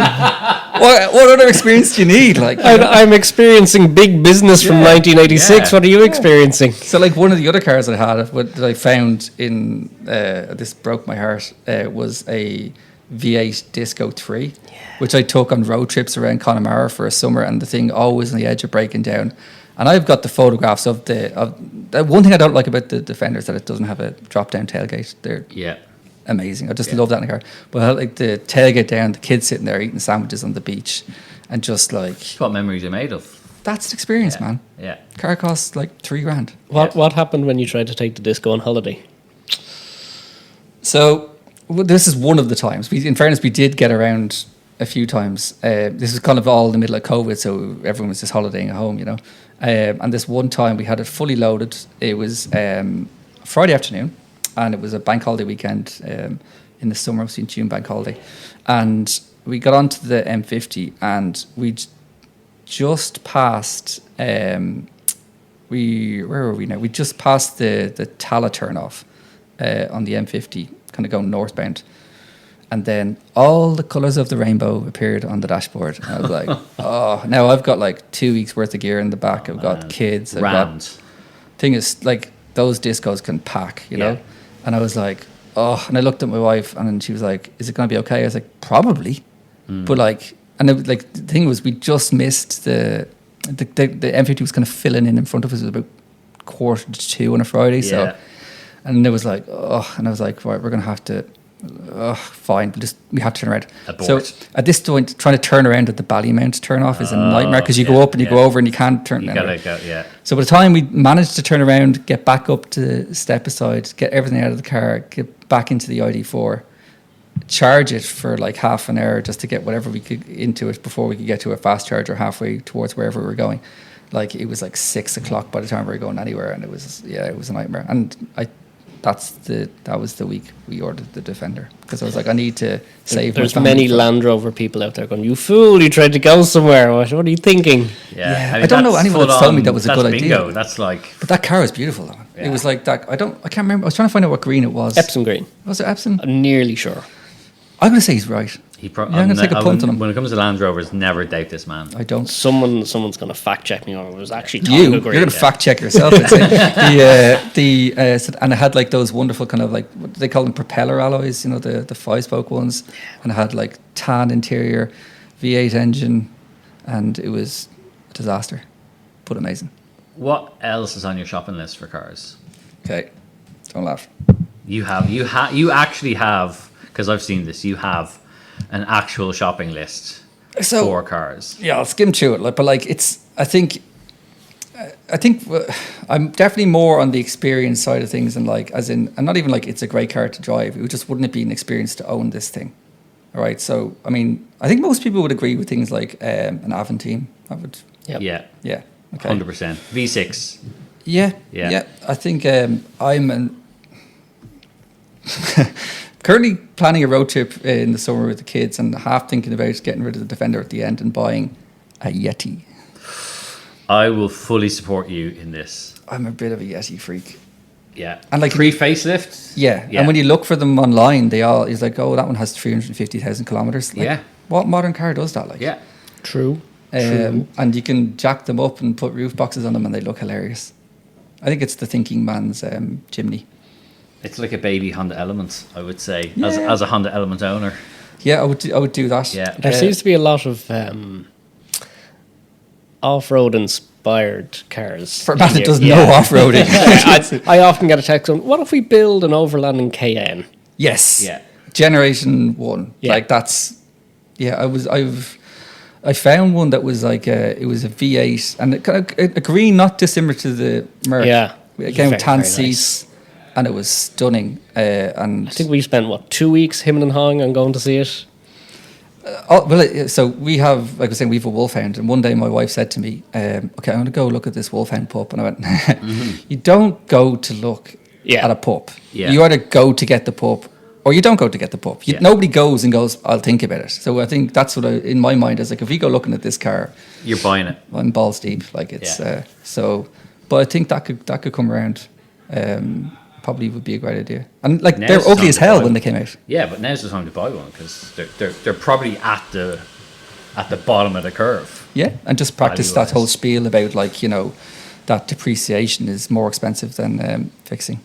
What other experience do you need?" I'm experiencing big business from 1986. What are you experiencing? So one of the other cars I had that I found in this broke my heart was a V8 Disco 3, which I took on road trips around Connemara for a summer, and the thing always on the edge of breaking down. And I've got the photographs of one thing I don't like about the Defender is that it doesn't have a drop down tailgate. amazing. I just love that in a car. But I like the tailgate down, the kids sitting there eating sandwiches on the beach, and just like It's what memories are made of. that's an experience, Yeah. man. Yeah. Car costs like $3,000. What happened when you tried to take the disco on holiday? So this is one of the times. In fairness, we did get around a few times. This was kind of all in the middle of COVID, so everyone was just holidaying at home, you know. And this one time we had it fully loaded. It was Friday afternoon, and it was a bank holiday weekend in the summer. It was in June bank holiday, and we got onto the M50, and we just passed. Where were we now? We just passed the Tala turnoff on the M50, kind of going northbound. And then all the colours of the rainbow appeared on the dashboard. And I was like, oh, now I've got like 2 weeks worth of gear in the back. I've got kids. Round. Thing is, like, those discos can pack, you know? And I was like, oh, and I looked at my wife and she was like, is it going to be okay? I was like, probably. But like, and it, like, the thing was, we just missed the M50 was kind of filling in front of us. It was about 1:45 on a Friday. So, and it was like, oh, and I was like, right, we're going to have to, fine, we have to turn around. Abort. So at this point, trying to turn around at the Ballymount turn off is a nightmare because you go up and you go over and you can't turn. You gotta go, yeah. So by the time we managed to turn around, get back up to step aside, get everything out of the car, get back into the ID4, charge it for like half an hour just to get whatever we could into it before we could get to a fast charger halfway towards wherever we were going. Like, it was like 6 o'clock by the time we were going anywhere, and it was a nightmare. And that was the week we ordered the Defender, because I was like, I need to save. There's my family many from- Land Rover people out there going, you fool, you tried to go somewhere. What are you thinking? Yeah. I don't know that's anyone that's full told me on- that was a that's good bingo. idea. That's like, But that car was beautiful, though. Yeah. It was like that. I can't remember. I was trying to find out what green it was. Epsom Green. Was it Epsom? I'm nearly sure. I'm going to say he's right. I'm going to take a punt on him. When it comes to Land Rovers, never doubt this man. I don't. Someone's going to fact check me on it. It was actually You're Tonga Green. going to fact check yourself. I'd say. And it had like those wonderful kind of like, what do they call them, propeller alloys, you know, the 5-spoke ones. And it had like tan interior, V8 engine, and it was a disaster, but amazing. What else is on your shopping list for cars? Okay, don't laugh. You actually have, because I've seen this, you have an actual shopping list So- for cars. Yeah, I'll skim through it. Like, but like, I think I'm definitely more on the experience side of things, and like, as in, and not even like it's a great car to drive. It just wouldn't it be an experience to own this thing? All right. So, I mean, I think most people would agree with things like an Aventine. I would. Yep. Yeah, Okay. 100%. V6. Yeah. Yeah. I think I'm currently planning a road trip in the summer with the kids, and half thinking about getting rid of the Defender at the end and buying a Yeti. I will fully support you in this. I'm a bit of a Yeti freak. Yeah. And like pre-facelift? Yeah. And when you look for them online, it's like, oh, that one has 350,000 kilometers. Like, Yeah. What modern car does that? Like, Yeah. True. and you can jack them up and put roof boxes on them, and they look hilarious. I think it's the thinking man's chimney. It's like a baby Honda Element, I would say, Yeah. as a Honda Element owner. Yeah, I would do that. Yeah. There seems to be a lot of off-road inspired cars. For a man that does Yeah. no off-roading. I often get a text on, what if we build an overlanding KN? Yes. Yeah. Generation 1. Yeah. Like, that's... Yeah, I found one that was like it was a V8, and it kind of a green, not dissimilar to the Merc. Yeah. Again, with tan Very seats, and it was stunning. And I think we spent, 2 weeks him and hawing on going to see it? so we have, like I was saying, we have a wolfhound, and one day my wife said to me, "Okay, I'm going to go look at this wolfhound pup," and I went, "You don't go to look at a pup. Yeah. You either go to get the pup, or you don't go to get the pup. Nobody goes and goes, I'll think about it." So I think that's what in my mind is like, if we go looking at this car, You're buying it. I'm balls deep. Like, it's so. But I think that could come around. Probably would be a great idea. And like, Now's they're the ugly time as to hell buy when one. they came out. Yeah, but now's the time to buy one, because they're probably at the bottom of the curve. Yeah, and just practice that Value-wise. whole spiel about, like, you know, that depreciation is more expensive than fixing.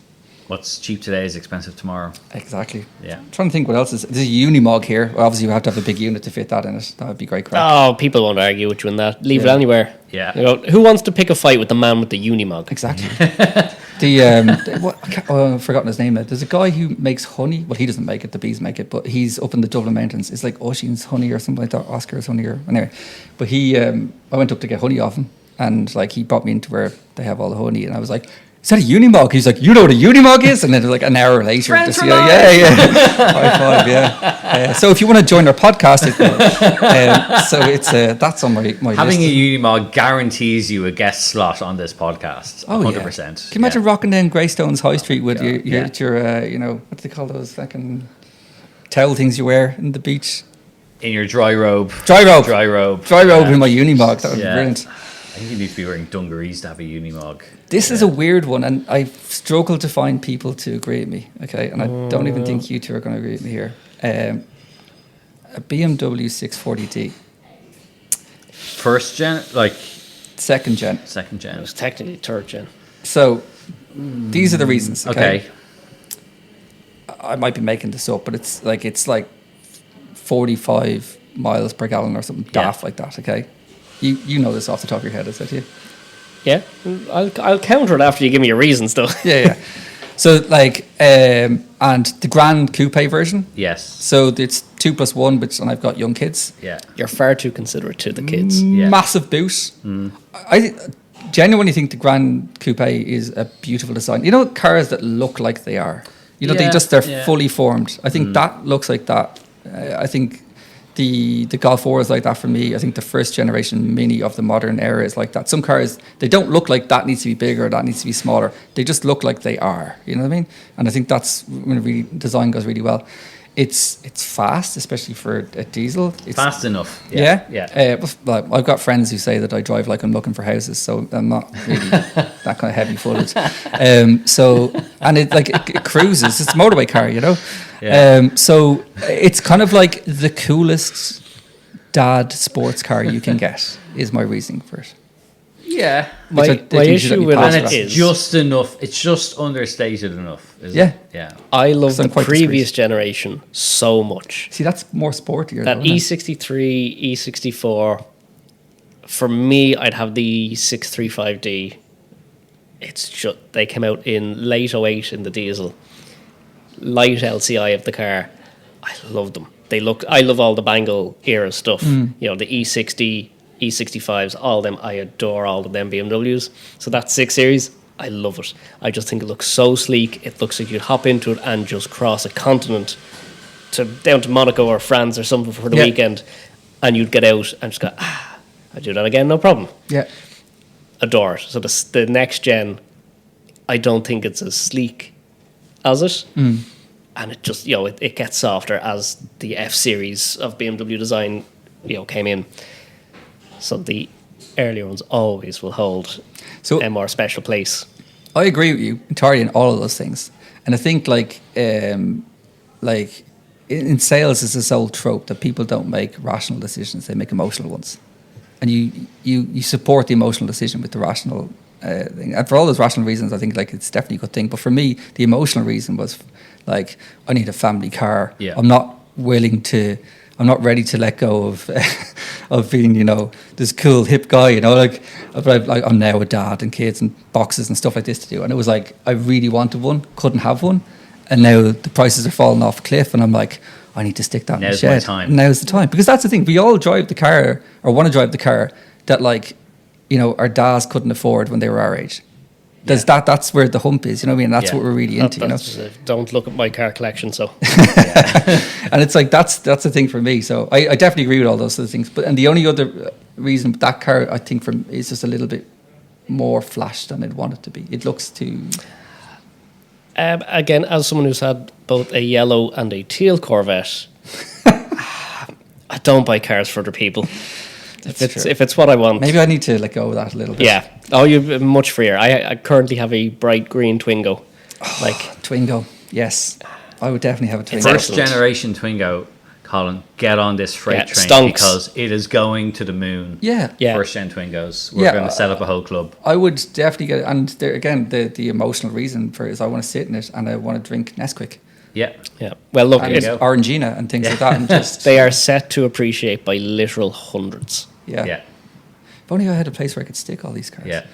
What's cheap today is expensive tomorrow. Exactly. Yeah. I'm trying to think what else is. There's a Unimog here. Well, obviously, you have to have a big unit to fit that in it. That would be great crack. Oh, people won't argue with you in that. Leave it Yeah. anywhere. Yeah. You know, who wants to pick a fight with the man with the Unimog? Exactly. I've forgotten his name now. There's a guy who makes honey. Well, he doesn't make it, the bees make it, but he's up in the Dublin Mountains. It's like Oisin's honey or something like that, Oscar's honey or anyway. But I went up to get honey off him, and like he brought me into where they have all the honey, and I was like, is that a Unimog? He's like, you know what a Unimog is? And then like an hour later, Friends for yeah. High five, yeah. So if you want to join our podcast, so it's that's on my Having list. a Unimog guarantees you a guest slot on this podcast. Oh, 100%. yeah. Can you imagine rocking down Greystones High Street with your what do they call those fucking towel things you wear in the beach? In your dry robe. Dry robe Yeah. in my Unimog. That would be brilliant. I think you need to be wearing dungarees to have a Unimog. This is a weird one, and I struggle to find people to agree with me. Okay, and I don't even think you two are going to agree with me here. A BMW 640D, First gen, like second gen. second It gen. was technically third gen. So these are the reasons. Okay. I might be making this up, but it's like 45 miles per gallon or something daft like that. Okay, you know this off the top of your head, is that you? Yeah, I'll counter it after you give me your reasons, though. Yeah. So like, and the Grand Coupe version. Yes. So it's 2+1, and I've got young kids. Yeah. You're far too considerate to the kids. Yeah. Massive boot. I genuinely think the Grand Coupe is a beautiful design. You know, cars that look like they are. You know, they're fully formed. I think that looks like that. I think the Golf 4 is like that for me. I think the first generation Mini of the modern era is like that. Some cars, they don't look like that needs to be bigger or that needs to be smaller. They just look like they are. You know what I mean? And I think that's when design goes really well. It's fast, especially for a diesel. It's Fast enough. Yeah. Yeah. I've got friends who say that I drive like I'm looking for houses, so I'm not really that kind of heavy-footed. And it cruises. It's a motorway car, you know. Yeah. So it's kind of like the coolest dad sports car you can get. Is my reasoning for it. Yeah. My issue with And it it's is just enough. It's just understated enough. Isn't it? Yeah. I love Some the quite previous generation so much. See, that's more sportier. That though, isn't it? E63, E64. For me, I'd have the 635D. It's just they came out in late 08 in the diesel. Light LCI of the car. I love them. I love all the Bangle era stuff. You know, the E60, E65s, all them. I adore all of them BMWs. So that 6 Series, I love it. I just think it looks so sleek. It looks like you'd hop into it and just cross a continent down to Monaco or France or something for the weekend, and you'd get out and just go, I'd do that again, no problem. Yeah. Adore it. So the next gen, I don't think it's as sleek as it. And it just, it gets softer as the F series of BMW design, came in. So the earlier ones always will hold a more special place. I agree with you entirely in all of those things. And I think in sales is this old trope that people don't make rational decisions, they make emotional ones. And you support the emotional decision with the rational thing. And for all those rational reasons, I think it's definitely a good thing. But for me, the emotional reason was I need a family car. Yeah. I'm not ready to let go of being, this cool hip guy, but I'm now a dad and kids and boxes and stuff like this to do. And it was I really wanted one, couldn't have one. And now the prices are falling off a cliff and I'm like, I need to stick that in the shed. Now's my time. Now's the time. Because that's the thing. We all drive the car or want to drive the car that our dads couldn't afford when they were our age. That's where the hump is, you know what I mean? That's what we're really into, Don't look at my car collection, so. And it's that's the thing for me. So I definitely agree with all those other things. And the only other reason that car, I think, is just a little bit more flash than I'd want it to be. It looks too... Again, as someone who's had both a yellow and a teal Corvette, I don't buy cars for other people. If it's what I want. Maybe I need to let go of that a little bit. Yeah. Oh, you're much freer. I currently have a bright green Twingo. Twingo, yes. I would definitely have a Twingo. First generation Twingo, Colin, get on this freight train stonks. because it is going to the moon. Yeah. First gen Twingos. We're going to set up a whole club. I would definitely get it. And there, again, the emotional reason for it is I want to sit in it and I want to drink Nesquik. Yeah. Yeah. Well, look, And Orangina and things like that. And just they are set to appreciate by literal hundreds. Yeah. Yeah. If only I had a place where I could stick all these cars. Yeah.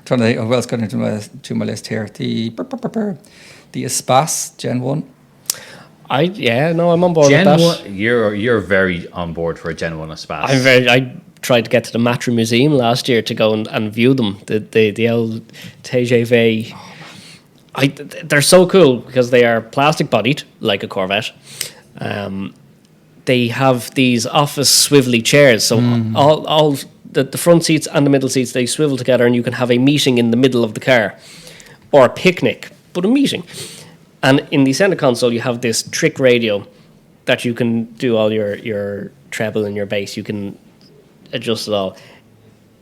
trying to think of what else got into my list here. The Espace Gen 1. I'm on board Gen with that. 1, you're very on board for a Gen 1 Espace. I tried to get to the Matra Museum last year to go and view them. The old TGV. They're so cool because they are plastic bodied like a Corvette. They have these office swivelly chairs, so all the front seats and the middle seats, they swivel together, and you can have a meeting in the middle of the car, or a picnic, but a meeting. And in the center console, you have this trick radio that you can do all your treble and your bass. You can adjust it all.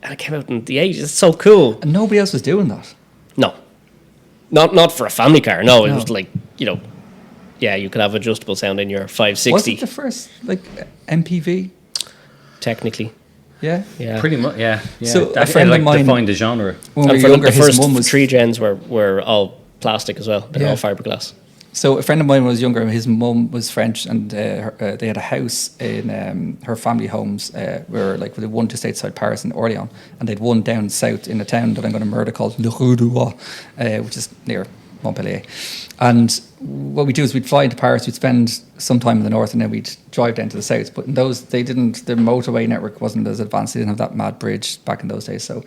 And it came out in the 80s. It's so cool. And nobody else was doing that. No. Not for a family car. No, it was like, you could have adjustable sound in your 560. Was it the first, MPV? Technically. Yeah? Yeah. Pretty much, yeah. So that a friend of mine defined the genre. When we And were younger, the his first mum was... 3 gens were all plastic as well. They're Yeah. all fiberglass. So a friend of mine when I was younger, his mum was French, and they had a house in her family homes where they one just outside Paris in Orléans, and they'd one down south in a town that I'm going to murder called Le Rue du Roi, which is near Montpellier. And what we do is we'd fly into Paris, we'd spend some time in the north, and then we'd drive down to the south. But in those, the motorway network wasn't as advanced. They didn't have that mad bridge back in those days. So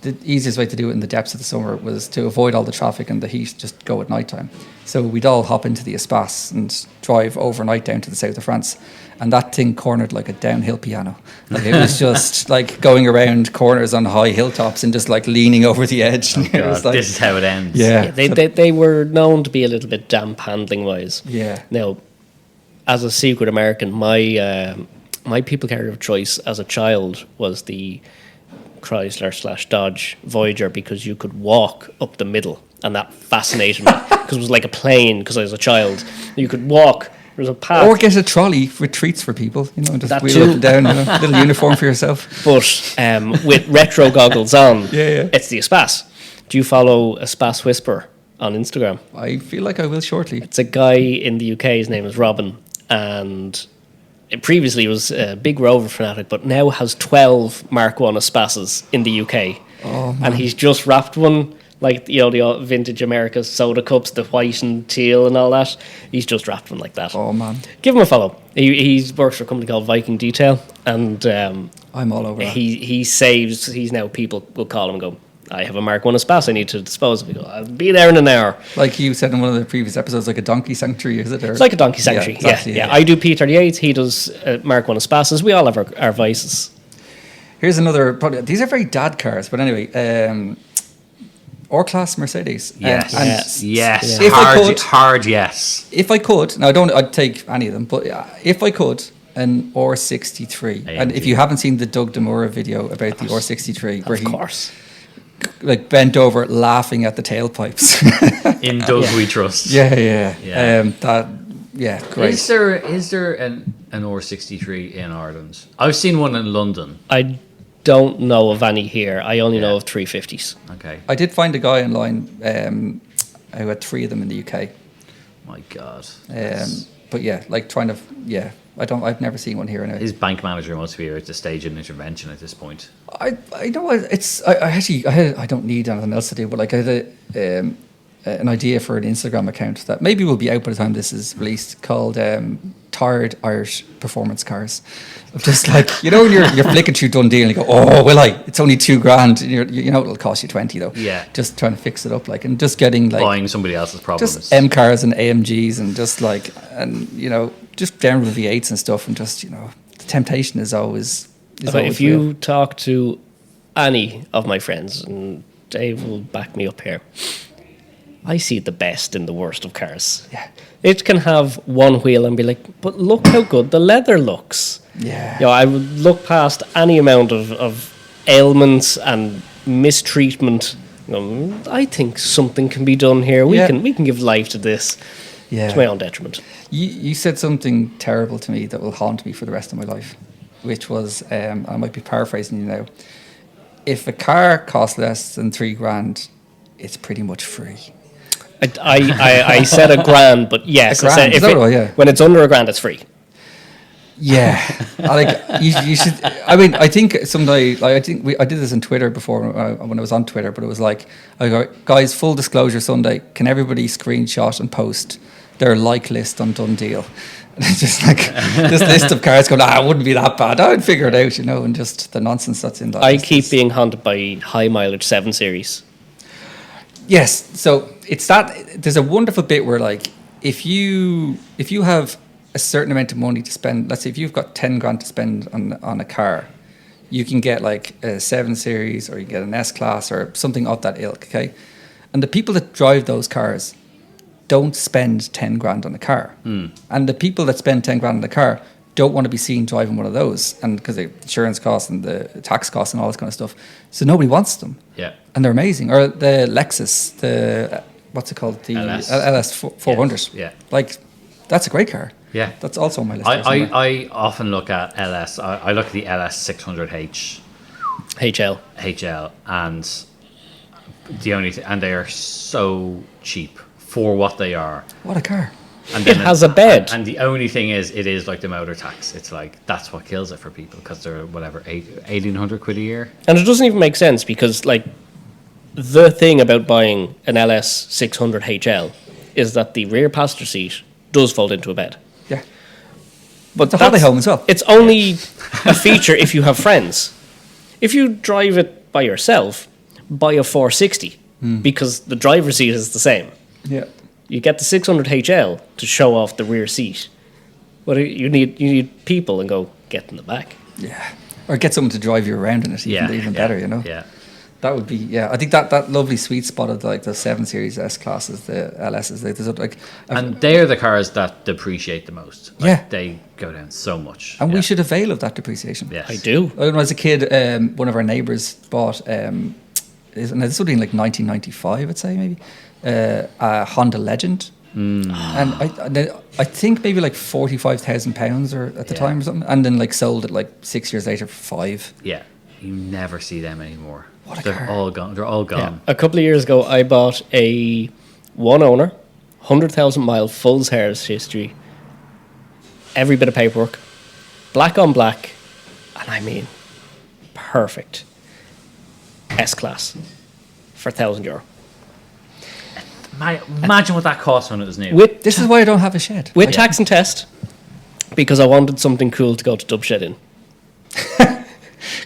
the easiest way to do it in the depths of the summer was to avoid all the traffic and the heat, just go at night time. So we'd all hop into the Espace and drive overnight down to the south of France. And that thing cornered like a downhill piano. It was just going around corners on high hilltops and just leaning over the edge. Oh, It was God, this is how it ends. Yeah. They were known to be a little bit damp handling wise. Yeah. Now, as a secret American, my people carrier of choice as a child was the Chrysler/Dodge Voyager, because you could walk up the middle, and that fascinated me because it was like a plane. Because I was a child, you could walk. There was a path, or get a trolley with treats for people, and just That wheel too. up and down, little uniform for yourself. but with retro goggles on. Yeah. It's the Espace. Do you follow Espace Whisper on Instagram? I feel like I will shortly. It's a guy in the UK. His name is Robin, and it previously was a big Rover fanatic, but now has 12 Mark 1 Espaces in the UK. Oh, man. And he's just wrapped one, the vintage America soda cups, the white and teal and all that. He's just wrapped one like that. Oh, man. Give him a follow. He works for a company called Viking Detail, and I'm all over that. he's now, people will call him and go, I have a Mark 1 Espace I need to dispose of. We go, I'll be there in an hour. Like you said in one of the previous episodes, like a donkey sanctuary, is it? It's like a donkey sanctuary. Yeah, exactly, yeah. I do P38s. He does Mark 1 Espaces. We all have our vices. Here's another. Probably, these are very dad cars, but anyway, R-Class Mercedes. Yes. And Yes. If I hard, could, hard yes. if I could, now I'd take any of them, but if I could, an R63. And if you haven't seen the Doug Demura video about the R63, where Of course. bent over laughing at the tailpipes. In Doug we trust. Yeah. Yeah. Great. Is there an R63 in Ireland? I've seen one in London. I don't know of any here. I only know of 350s. Okay. I did find a guy online who had 3 of them in the UK. My God. But yeah, I've never seen one here. His bank manager must be at the stage of intervention at this point. I know I don't need anything else to do, but I had an idea for an Instagram account that maybe will be out by the time this is released, called Tired Irish Performance Cars. Of just when you're flicking through Dundee and you go, oh, will I? It's only $2,000. And it'll cost you 20 though. Yeah. Just trying to fix it up, and just getting Buying somebody else's problems. just M cars and AMGs and just just down with V8s and stuff, and just the temptation is always. If you talk to any of my friends, and Dave will back me up here, I see the best in the worst of cars. Yeah. It can have one wheel and be like, but look how good the leather looks. Yeah. I would look past any amount of ailments and mistreatment. I think something can be done here. We can give life to this. Yeah. To my own detriment. You said something terrible to me that will haunt me for the rest of my life, which was, I might be paraphrasing you now, if a car costs less than $3,000, it's pretty much free. I said $1,000, but yes, $1,000, I said is that right? Yeah. when it's under $1,000, it's free. Yeah, you should. I mean, I think someday, like, I did this on Twitter before when I was on Twitter, but it was like, I go, guys, full disclosure Sunday, can everybody screenshot and post their like list on Done Deal? And it's just like this list of cars going, it wouldn't be that bad. I'd figure it out, and just the nonsense that's in that. I keep being haunted by high mileage 7 Series. Yes, so it's that. There's a wonderful bit where, like, if you have a certain amount of money to spend, let's say if you've got 10 grand to spend on a car, you can get like a 7 Series or you get an S-Class or something of that ilk, okay? And the people that drive those cars don't spend 10 grand on a car. And the people that spend 10 grand on a car don't want to be seen driving one of those, and because the insurance costs and the tax costs and all this kind of stuff. So nobody wants them. Yeah. And they're amazing. Or the Lexus, what's it called? The LS 400. Yeah. Like, that's a great car. Yeah. That's also on my list. I often look at LS. I look at the LS 600H HL, and and they are so cheap for what they are. What a car. And It has a bed. And the only thing is, it is like the motor tax. It's like, that's what kills it for people, because they're whatever, 1,800 quid a year. And it doesn't even make sense because, like, the thing about buying an LS 600 HL is that the rear passenger seat does fold into a bed. Yeah. But It's a holiday home as well. It's only a feature if you have friends. If you drive it by yourself, buy a 460 because the driver's seat is the same. Yeah. You get the 600 HL to show off the rear seat. But you need people and go, get in the back. Yeah. Or get someone to drive you around in it, even better, Yeah. That would be, I think that lovely sweet spot of like the 7 Series S-Classes, the LSs, And they're the cars that depreciate the most. Like, Yeah. They go down so much. and we should avail of that depreciation. Yes. I do. When I was a kid, one of our neighbours bought, and this would have been like 1995, I'd say maybe, a Honda Legend. And I think maybe like £45,000 or at the time or something, and then like sold it like 6 years later for 5. Yeah. You never see them anymore. What a They're car. all gone. They're all gone. A couple of years ago, I bought a one owner, 100,000 mile full service history, every bit of paperwork, black on black, and I mean, perfect S-Class for €1,000. Imagine what that cost when it was new. This is why I don't have a shed. With tax and test, because I wanted something cool to go to Dub Shed in.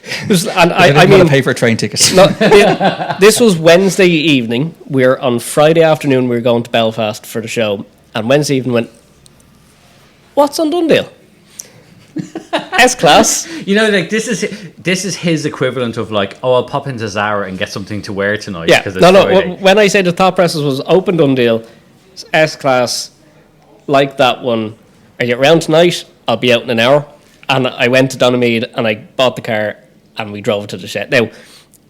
I mean, pay for a train ticket. This was Wednesday evening. We're on Friday afternoon. We were going to Belfast for the show, and Wednesday evening went, "What's on Dundale?" S-Class. Like this is his equivalent of like, I'll pop into Zara and get something to wear tonight. Yeah, It's no. Friday. When I say the thought process was open Dundale, S-Class, like that one. Are you around tonight? I'll be out in an hour. And I went to Donamead and I bought the car and we drove it to the shed. Now,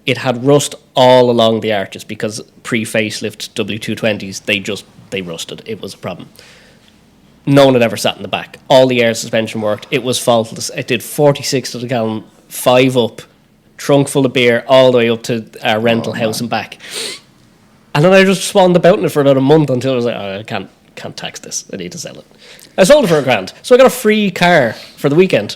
it had rust all along the arches because pre-facelift W220s, they rusted. It was a problem. No one had ever sat in the back. All the air suspension worked. It was faultless. It did 46 to the gallon, 5 up, trunk full of beer, all the way up to our rental house and back. And then I just spawned about in it for about a month until I was like, I can't tax this. I need to sell it. I sold it for £1,000. So I got a free car for the weekend.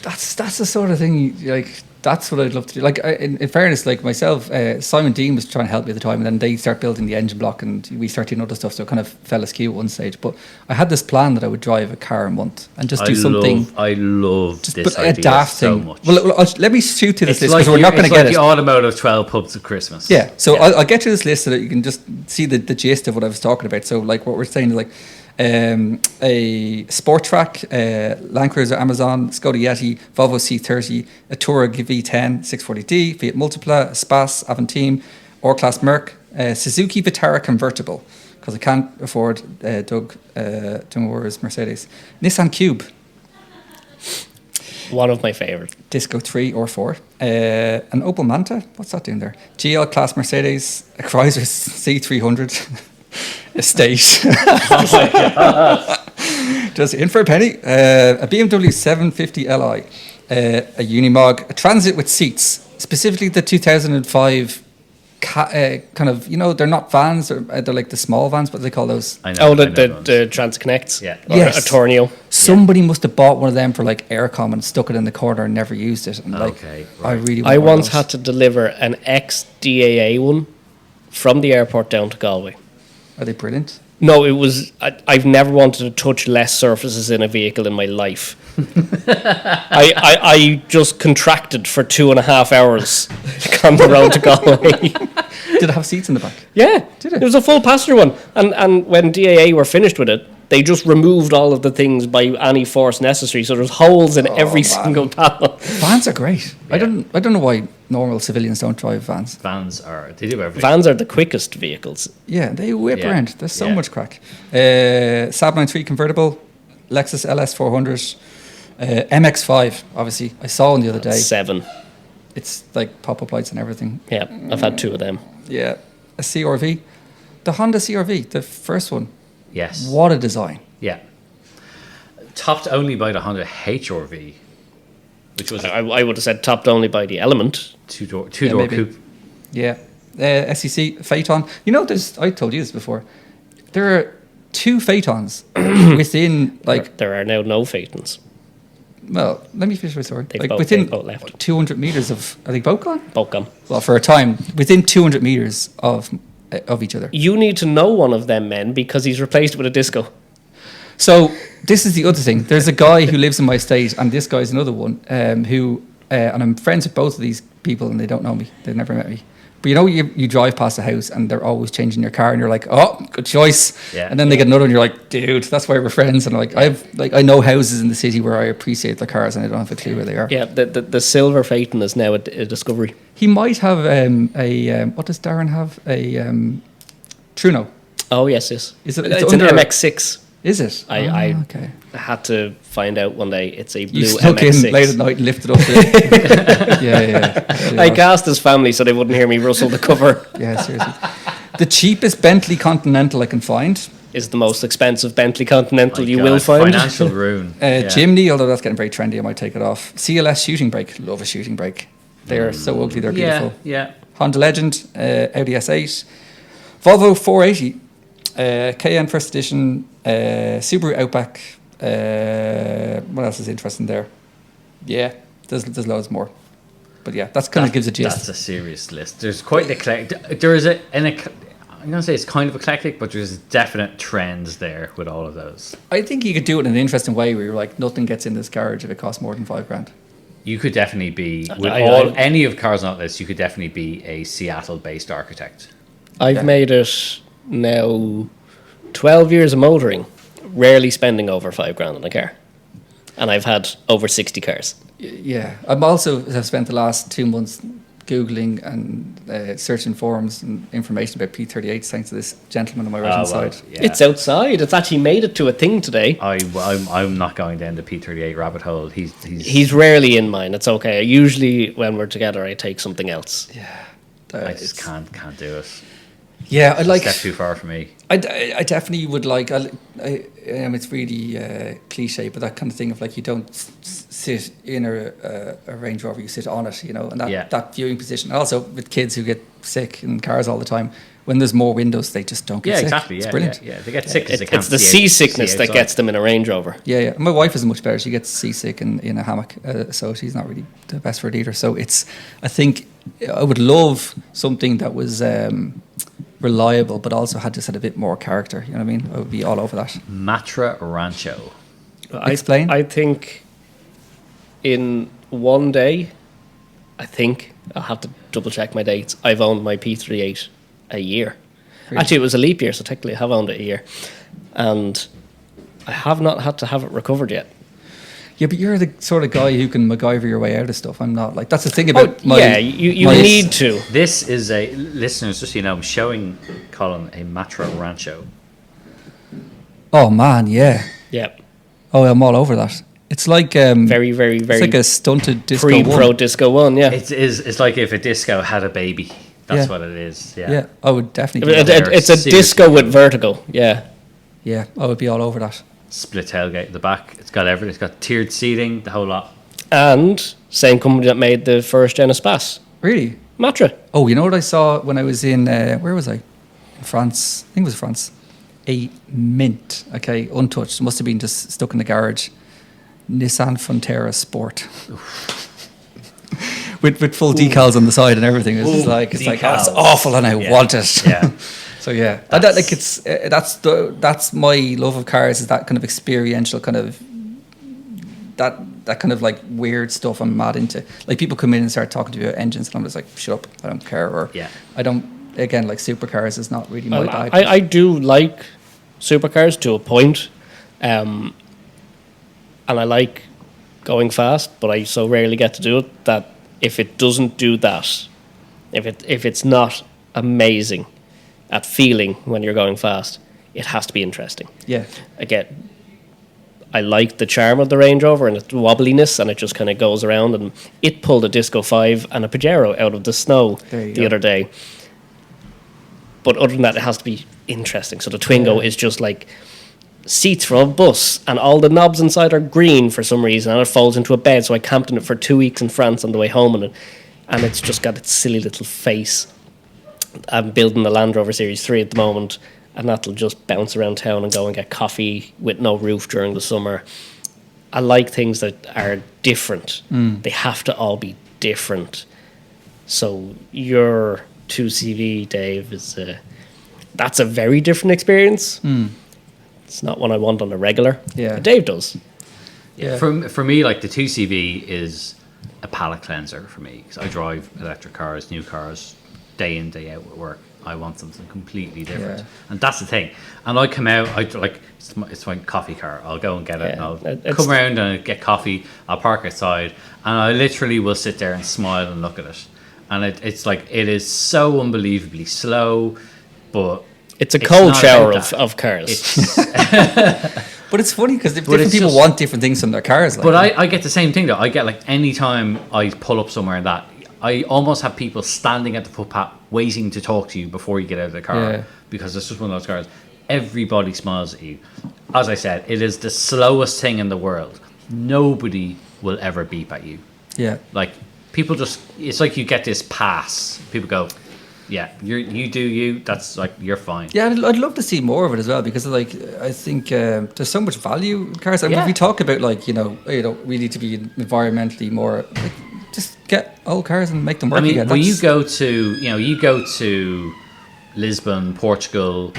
That's the sort of thing, like, that's what I'd love to do. Like, in fairness, like myself, Simon Dean was trying to help me at the time, and then they start building the engine block and we start doing other stuff, so it kind of fell askew at one stage. But I had this plan that I would drive a car a month and just do something. I love just this but idea a daft so thing. much. Well, let me shoot to this list like because we're not going to get the it. automotive 12 pubs of Christmas. Yeah, so I'll get to this list so that you can just see the gist of what I was talking about. So, like, what we're saying is, like, a Sport Track, Land Cruiser Amazon, Skoda Yeti, Volvo C30, a Touareg V10, 640D, Fiat Multipla, a Spas, Aventime, Or-Class Merc, Suzuki Vitara convertible, because I can't afford Doug Dunmore's Mercedes, Nissan Cube, One of my favourite. Disco 3 or 4, an Opel Manta, what's that doing there? GL Class Mercedes, a Chrysler C300, Estate. Just in for a penny. A BMW 750 Li, a Unimog, a Transit with seats, specifically the 2005 kind of, they're not vans, they're like the small vans, but they call those. I know. The Trans Connects. Yeah. Or a Tornio. Somebody must have bought one of them for like aircom and stuck it in the corner and never used it. And like, Okay, I right. really. I want one of once those. had to deliver an ex-DAA one from the airport down to Galway. Are they brilliant? No, it was. I've never wanted to touch less surfaces in a vehicle in my life. I just contracted for 2.5 hours on the road to Galway. Did it have seats in the back? Yeah, Did it? was a full passenger one. And when DAA were finished with it, they just removed all of the things by any force necessary. So there's holes in every single panel. Vans are great. I don't know why normal civilians don't drive vans. They do everything. Vans are the quickest vehicles. Yeah, they whip Yeah. around. There's so Yeah. much crack. Saab 93 convertible, Lexus LS 400, MX5. Obviously, I saw one the other day. 7. It's like pop-up lights and everything. Yeah, I've had 2 of them. Yeah, a CRV, the Honda CRV, the first one. Yes. What a design! Yeah. Topped only by the Honda HRV, which was a I would have said topped only by the Element. two-door maybe. coupe. Yeah, SEC Phaeton. You know, I told you this before. There are 2 Phaetons within like. There are now no Phaetons. Well, let me finish my story. They've Like both- within they've both left. 200 meters of, are they both gone? Both gone. Well, for a time, within 200 meters of each other. You need to know one of them men because he's replaced with a disco. So this is the other thing. There's a guy who lives in my state, and this guy's another one who, and I'm friends with both of these people, and they don't know me. They've never met me. But you know, you drive past a house, and they're always changing your car, and you're like, oh, good choice. Yeah. And then they get another, and you're like, dude, that's why we're friends. And I know houses in the city where I appreciate their cars, and I don't have a clue where they are. Yeah, the silver Phaeton is now a discovery. He might have what does Darren have? A Truno. Oh, yes. Is it? It's an MX-6. Is it? I okay. had to find out one day it's a blue You snuck MX-6. in late at night and lifted up the. yeah. I cast his family so they wouldn't hear me rustle the cover. Yeah, seriously. The cheapest Bentley Continental I can find. Is the most expensive Bentley Continental My you God, will find. Financial ruin. Yeah. Chimney, although that's getting very trendy, I might take it off. CLS shooting brake. Love a shooting brake. They're so ugly, they're beautiful. Yeah. Honda Legend, Audi S8, Volvo 480, Cayenne First Edition, Subaru Outback. What else is interesting there? Yeah, there's loads more. But yeah, that's kind of gives a gist. That's a serious list. There's quite an eclectic. There is I'm going to say it's kind of eclectic, but there's definite trends there with all of those. I think you could do it in an interesting way where you're like, nothing gets in this garage if it costs more than $5,000. You could definitely be, with I- any of cars on that list, you could definitely be a Seattle-based architect. I've Yeah. made it now 12 years of motoring, rarely spending over $5,000 on a car. And I've had over 60 cars. Yeah, I'm also have spent the last 2 months Googling and searching forums and information about P38s thanks to this gentleman on my right hand side. Yeah. It's outside. It's actually made it to a thing today. I'm not going down the P38 rabbit hole. He's rarely in mine. It's okay. Usually when we're together, I take something else. I just can't do it. Yeah, I like. Step too far for me. I definitely would like. It's really cliche, but that kind of thing of like you don't sit in a Range Rover, you sit on it, you know, and that viewing position. And also with kids who get sick in cars all the time, when there's more windows, they just don't get sick. Exactly. It's Yeah, brilliant. Yeah, they get sick because they can't It's the see seasickness that outside. gets them in a Range Rover. Yeah. My wife isn't much better. She gets seasick in a hammock, so she's not really the best for it either. So I think I would love something that was reliable, but also had a bit more character. You know what I mean? I would be all over that. Matra Rancho. Explain. I think in one day, I'll have to double check my dates. I've owned my P38 a year. Really? Actually, it was a leap year, so technically I have owned it a year. And I have not had to have it recovered yet. Yeah, but you're the sort of guy who can MacGyver your way out of stuff. I'm not. Like that's the thing about my. yeah, you my- need to. This is listeners, just so you know, I'm showing Colin a Matra Rancho. Oh man, yeah. Yeah, Oh, I'm all over that. It's like very, very, very It's like a stunted disco pre-pro one. disco one. Yeah, It's like if a disco had a baby. That's Yeah. what it is. Yeah. Yeah, I would definitely. it's a disco with vertigo. Yeah, Yeah, I would be all over that. Split tailgate in the back. It's got everything. It's got tiered seating, the whole lot. and same company that made the first gen Espace, Really? Matra. Oh, you know what I saw when I was in where was I? In France. I think it was France. a mint, okay, untouched. Must have been just stuck in the garage. Nissan Frontera Sport. with full decals on the side and everything. It's like that's awful, and I want it. Yeah. So yeah, that's my love of cars, is that kind of experiential kind of that kind of like weird stuff I'm mad into. Like people come in and start talking to you about engines, and I'm just like, shut up, I don't care. Or I don't. Again, like supercars is not really my bag. I do like supercars to a point, and I like going fast, but I so rarely get to do it that if it doesn't do that, if it's not amazing at feeling when you're going fast, it has to be interesting. Yeah. Again, I like the charm of the Range Rover and its wobbliness, and it just kind of goes around, and it pulled a Disco 5 and a Pajero out of the snow the other day. But other than that, it has to be interesting. So the Twingo is just like seats from a bus, and all the knobs inside are green for some reason, and it folds into a bed. So I camped in it for 2 weeks in France on the way home, and it's just got its silly little face. I'm building the Land Rover Series 3 at the moment, and that'll just bounce around town and go and get coffee with no roof during the summer. I like things that are different. They have to all be different. So your 2CV, Dave, that's a very different experience. It's not one I want on a regular. Yeah. But Dave does. Yeah. For me, like the 2CV is a palate cleanser for me, because I drive electric cars, new cars, day in, day out at work. I want something completely different, and that's the thing. And I come out, it's my coffee car. I'll go and get it, and I'll come around and get coffee. I'll park outside, and I literally will sit there and smile and look at it. And it's like, it is so unbelievably slow, but it's a cold shower of cars. But it's funny because different people want different things from their cars. But I get the same thing though. I get like anytime I pull up somewhere that I almost have people standing at the footpath waiting to talk to you before you get out of the car, because it's just one of those cars. Everybody smiles at you. As I said, it is the slowest thing in the world. Nobody will ever beep at you. Yeah. Like people just, it's like you get this pass. People go, yeah, you do you. That's like, you're fine. Yeah, I'd love to see more of it as well, because like I think there's so much value in cars. I mean, if we talk about like we need to be environmentally more. Like, just get old cars and make them work again. When you go to Lisbon, Portugal,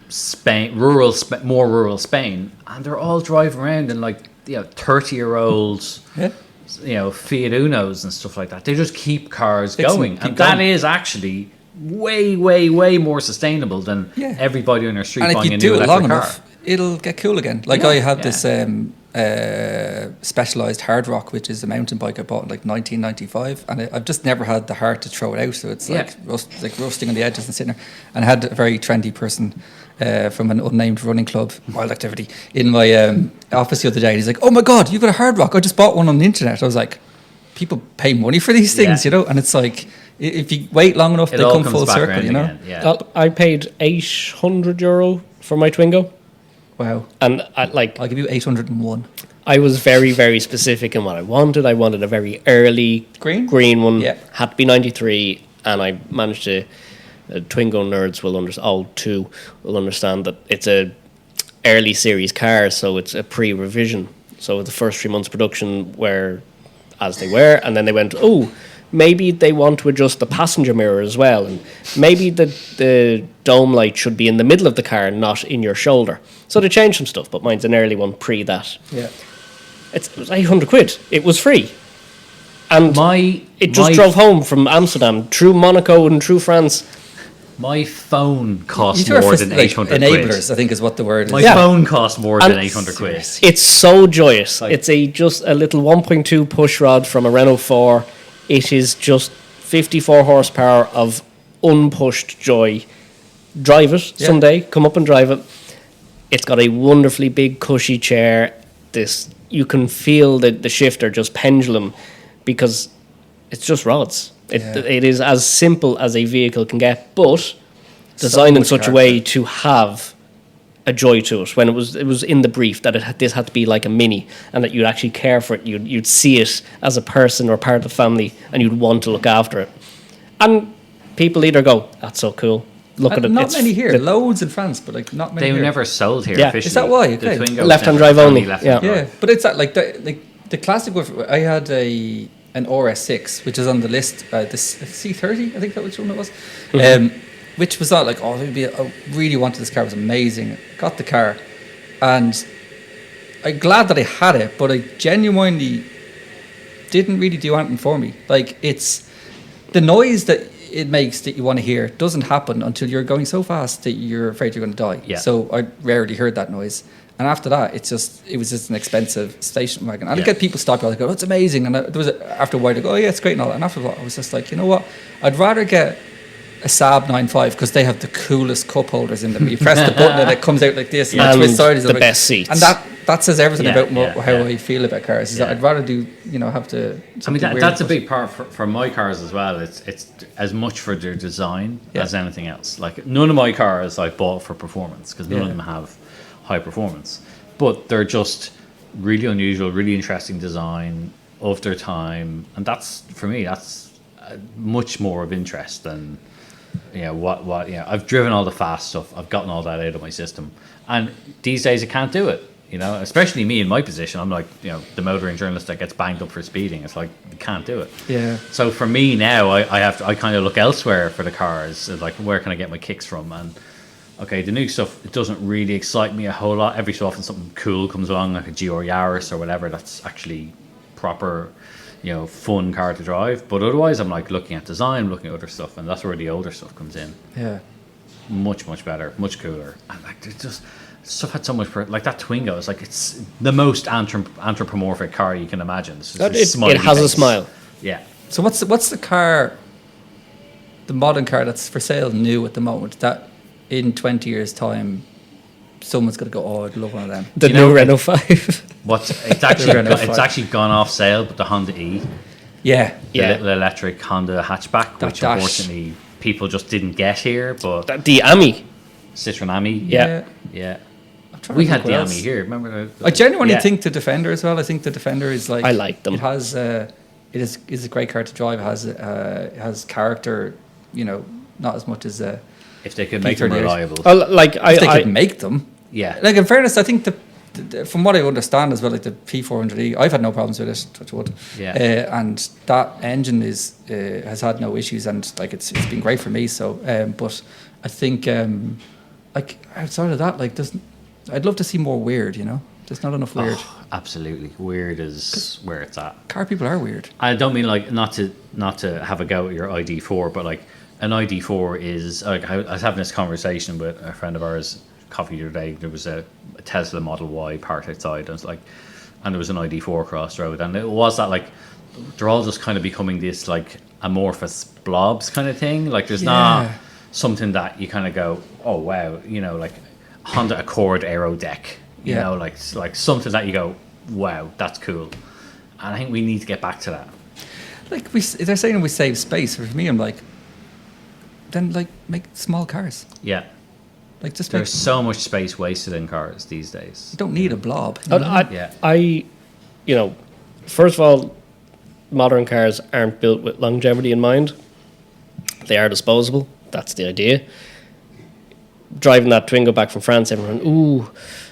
Spain, more rural Spain, and they're all driving around in like 30-year-old Fiat Unos and stuff like that. They just keep cars going, and that is actually way, way, way more sustainable than everybody on their street buying a new electric car. And if you do it long enough, it'll get cool again. Like I have this Specialized Hard Rock, which is a mountain bike I bought in like 1995, and I've just never had the heart to throw it out. So it's like rusting on the edges and sitting there. And I had a very trendy person from an unnamed running club, wild activity, in my office the other day. And he's like, "Oh my God, you've got a Hard Rock! I just bought one on the internet." I was like, "People pay money for these things, and it's like if you wait long enough, they come full circle, I paid €800 for my Twingo. Wow. And I'll give you 801. I was very, very specific in what I wanted. I wanted a very early green one. Yeah. Had to be 93, and I managed to. Twingo nerds will understand that it's a early series car, so it's a pre-revision. So the first 3 months production were as they were, and then they went, maybe they want to adjust the passenger mirror as well, and maybe the dome light should be in the middle of the car, not in your shoulder. So they changed some stuff, but mine's an early one pre that. Yeah. It was £800. It was free. And it just drove home from Amsterdam, through Monaco and through France. My phone cost more than 800 enablers, quid. I think is what the word is. My phone cost more than 800 quid. It's so joyous. It's just a little 1.2 push rod from a Renault 4. It is just 54 horsepower of unpushed joy. Drive it someday. Come up and drive it. It's got a wonderfully big, cushy chair. You can feel the shifter just pendulum, because it's just rods. It is as simple as a vehicle can get, but designed in such a way to have a joy to it. When it was in the brief that this had to be like a Mini, and that you'd actually care for it. You'd see it as a person or part of the family, and you'd want to look after it. And people either go, "That's so cool," look at it. Not it's many here. the- Loads in France, but like not many They were here. never sold here Yeah. officially. Is that why? The Okay. Twingo was Left-hand never drive only, left-hand yeah. Yeah, drive. but it's that like the classic one. I had an RS6, which is on the list. The C30, I think that which one it was. Which was not like, oh, I really wanted this car. It was amazing. Got the car, and I'm glad that I had it, but I genuinely didn't really do anything for me. Like, it's the noise that it makes that you want to hear doesn't happen until you're going so fast that you're afraid you're going to die. Yeah. So I rarely heard that noise. And after that, it was just an expensive station wagon. And I Yeah. get people stopping, like, oh, it's amazing. And after a while, they go, oh yeah, it's great and all that. And after a while, I was just like, you know what? I'd rather get a Saab 9.5 because they have the coolest cup holders in them. You press the button and it comes out like this, and And it twists sideways. the I'm like- best seats. And that says everything Yeah, about how yeah. I feel about cars. Is Yeah. that I'd rather do, have to. I mean, something weird, that's a but- big part for my cars as well. It's as much for their design Yeah. as anything else. Like, none of my cars I bought for performance because none of Yeah. them have high performance. But they're just really unusual, really interesting design of their time. And that's, for me, that's much more of interest than, I've driven all the fast stuff. I've gotten all that out of my system. And these days I can't do it. Especially me in my position, I'm like, the motoring journalist that gets banged up for speeding. It's like, you can't do it. Yeah. So for me now, I kind of look elsewhere for the cars. It's like, where can I get my kicks from? And okay, the new stuff, it doesn't really excite me a whole lot. Every so often something cool comes along, like a GR Yaris or whatever, that's actually proper, fun car to drive. But otherwise, I'm like looking at design, looking at other stuff, and that's where the older stuff comes in. Yeah. Much, much better, much cooler. And like, there's just stuff had so much like that Twingo. It's like, it's the most anthropomorphic car you can imagine. It's just this It smiley has a face. smile. Yeah. So what's the car, the modern car that's for sale new at the moment, that in 20 years' time, someone's going to go, oh, I'd love one of them. The new Renault 5. It's actually Renault it's 5. actually gone off sale, but the Honda E, Yeah. the Yeah. little electric Honda hatchback, That which dash. unfortunately people just didn't get here, but The Ami. Citroen Ami, Yeah. I'm trying we to had think the what Ami else. here. Remember? I genuinely Yeah. think the Defender as well. I think the Defender is like, I like them. It has it is a great car to drive. It has character. Not as much as if they could make them P38. reliable. Like if they could make them. Yeah, Like, in fairness, I think from what I understand as well, like the P400e, I've had no problems with it. Touch wood. Yeah. And that engine has had no issues, and like it's been great for me. So, but I think like outside of that, like I'd love to see more weird. There's not enough weird. Oh, absolutely. Weird is where it's at. Car people are weird. I don't mean like not to have a go at your ID4, but like an ID4 is like, I was having this conversation with a friend of ours, coffee the other day. There was a Tesla Model Y parked outside, and there was an ID4 across the road, and it was that like they're all just kind of becoming this like amorphous blobs kind of thing. Like, there's not something that you kind of go, oh wow, like Honda Accord Aero Deck. Yeah. Like something that you go, wow, that's cool. And I think we need to get back to that. Like they're saying we save space. For me, I'm like, then like make small cars. Yeah. Like just There's so much space wasted in cars these days. you don't need a blob. Yeah. First of all, modern cars aren't built with longevity in mind. They are disposable. That's the idea. Driving that Twingo back from France, everyone, ooh,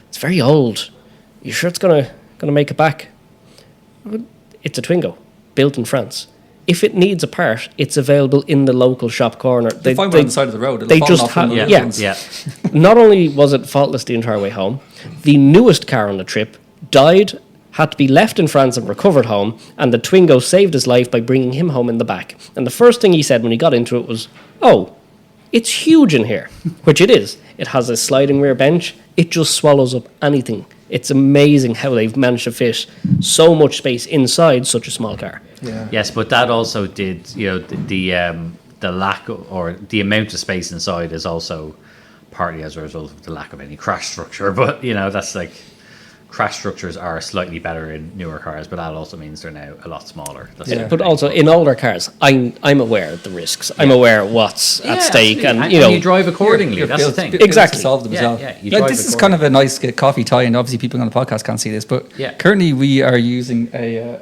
it's very old. You sure it's gonna make it back? It's a Twingo, built in France. If it needs a part, it's available in the local shop corner. They find one on the side of the road. It'll they fall just off have, in the yeah. ones. Yeah. Not only was it faultless the entire way home, the newest car on the trip died, had to be left in France and recovered home, and the Twingo saved his life by bringing him home in the back. And the first thing he said when he got into it was, oh, it's huge in here, which it is. It has a sliding rear bench. It just swallows up anything. It's amazing how they've managed to fit so much space inside such a small car. Yeah. Yes, but that also did, the lack or the amount of space inside is also partly as a result of the lack of any crash structure. But, that's like, crash structures are slightly better in newer cars, but that also means they're now a lot smaller. That's Yeah. But also in older cars, I'm aware of the risks. I'm aware of what's at stake, absolutely. and you drive accordingly. You're That's built- the thing. built to Exactly. solve them as Yeah, well. yeah, you Like, drive this is accordingly. kind of a nice coffee tie, and obviously people on the podcast can't see this, but Yeah. currently we are using a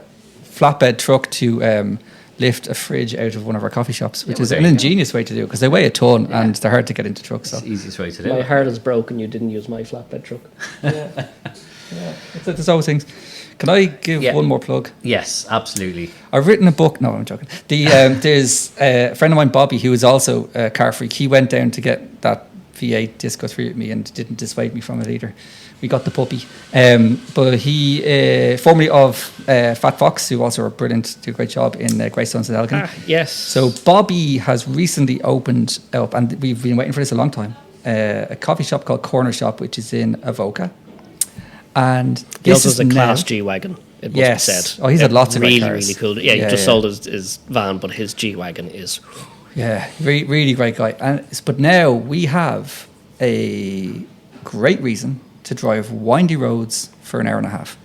flatbed truck to lift a fridge out of one of our coffee shops, which well, is there an you go. ingenious way to do it because they weigh a ton and they're hard to get into trucks. So It's the easiest way to do My it. heart is broken. You didn't use my flatbed truck. yeah, there's always things. Can I give Yeah. one more plug? Yes, absolutely. I've written a book. No, I'm joking. There's a friend of mine, Bobby, who is also a car freak. He went down to get that V8 Disco 3 with me and didn't dissuade me from it either. We got the puppy. But he, formerly of Fat Fox, who also are brilliant, do a great job in Greystones and Elgin. Yes. So Bobby has recently opened up, and we've been waiting for this a long time, a coffee shop called Corner Shop, which is in Avoca. And He this also is has a Class now- G wagon. It must Yes. be said. Oh, he's had lots of great really, cars. really cool. Yeah, he Yeah, just yeah. sold his van, but his G wagon is. Yeah, really great guy. But now we have a great reason to drive windy roads for an hour and a half.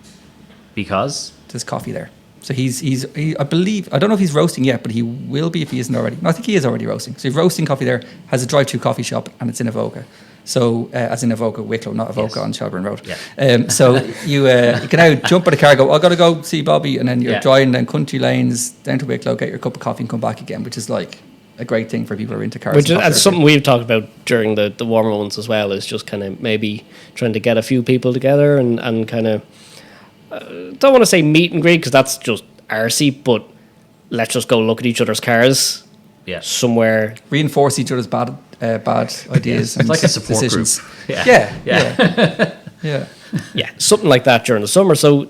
Because There's coffee there. So I believe, I don't know if he's roasting yet, but he will be if he isn't already. No, I think he is already roasting. So he's roasting coffee there, has a drive-through coffee shop, and it's in Avoca. So, as in Avoca, Wicklow, not Avoca Yes. on Shelburne Road. Yeah. So you can now jump in the car, go, I've got to go see Bobby, and then you're Yeah. driving down country lanes, down to Wicklow, get your cup of coffee and come back again, which is like a great thing for people who are into cars. Which and is coffee. something we've talked about during the warmer ones as well, is just kind of maybe trying to get a few people together and kind of, don't want to say meet and greet because that's just arsey, but let's just go look at each other's cars yeah, somewhere. Reinforce each other's bad ideas. it's like a support decisions. group. Yeah. Yeah, something like that during the summer. So,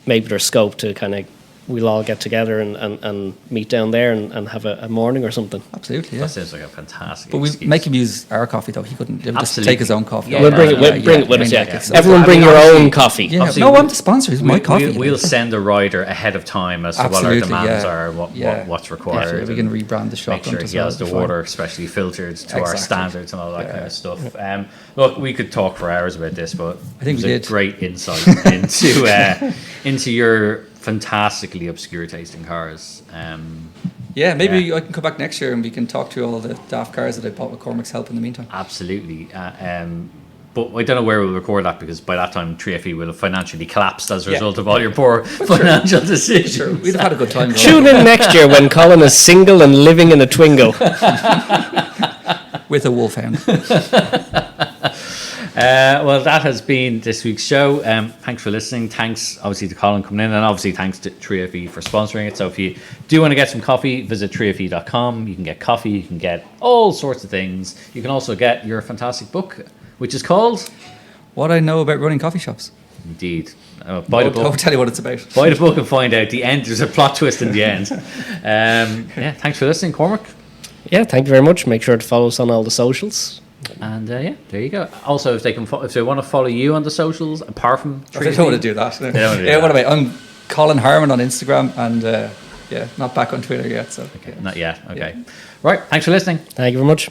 maybe there's scope to kind of, we'll all get together and meet down there and have a morning or something. Absolutely, yeah. That sounds like a fantastic. But we excuse. make him use our coffee though. He couldn't. He would just Absolutely. take his own coffee. Yeah, We'll bring it, bring it with us, yeah. Everyone bring your own coffee. Yeah. Obviously, No, I'm the sponsor. It's my coffee. We'll send a rider ahead of time as to what our Absolutely, demands yeah. are, Yeah. what's Yeah, required. we can rebrand the shop. Make sure front as he well, has the it'll be fine. water specially filtered to our Exactly. standards and all that Yeah. kind of stuff. Look, we could talk for hours about this, but I think it was we a did. great insight into your fantastically obscure tasting cars. Yeah, maybe Yeah. I can come back next year and we can talk through all the daft cars that I bought with Cormac's help in the meantime. Absolutely. But I don't know where we'll record that because by that time 3FE will have financially collapsed as a result of all your poor financial decisions. We'd have had a good time. Tune in next year when Colin is single and living in a Twingo. With a wolfhound. Well, that has been this week's show. Thanks for listening. Thanks, obviously, to Colin coming in, and obviously thanks to 3FE for sponsoring it. So if you do want to get some coffee, visit 3fe.com. You can get coffee. You can get all sorts of things. You can also get your fantastic book, which is called... What I know about running coffee shops. Indeed. Buy the book. I'll tell you what it's about. Buy the book and find out the end. There's a plot twist in the end. Yeah, thanks for listening, Cormac. Yeah, thank you very much. Make sure to follow us on all the socials. And yeah, there you go. Also, if they want to follow you on the socials, apart from I don't want to do that. They don't want to do Yeah, that. what about? I'm Colin Harmon on Instagram and not back on Twitter yet. So Okay, not yet. Okay, right. Thanks for listening. Thank you very much.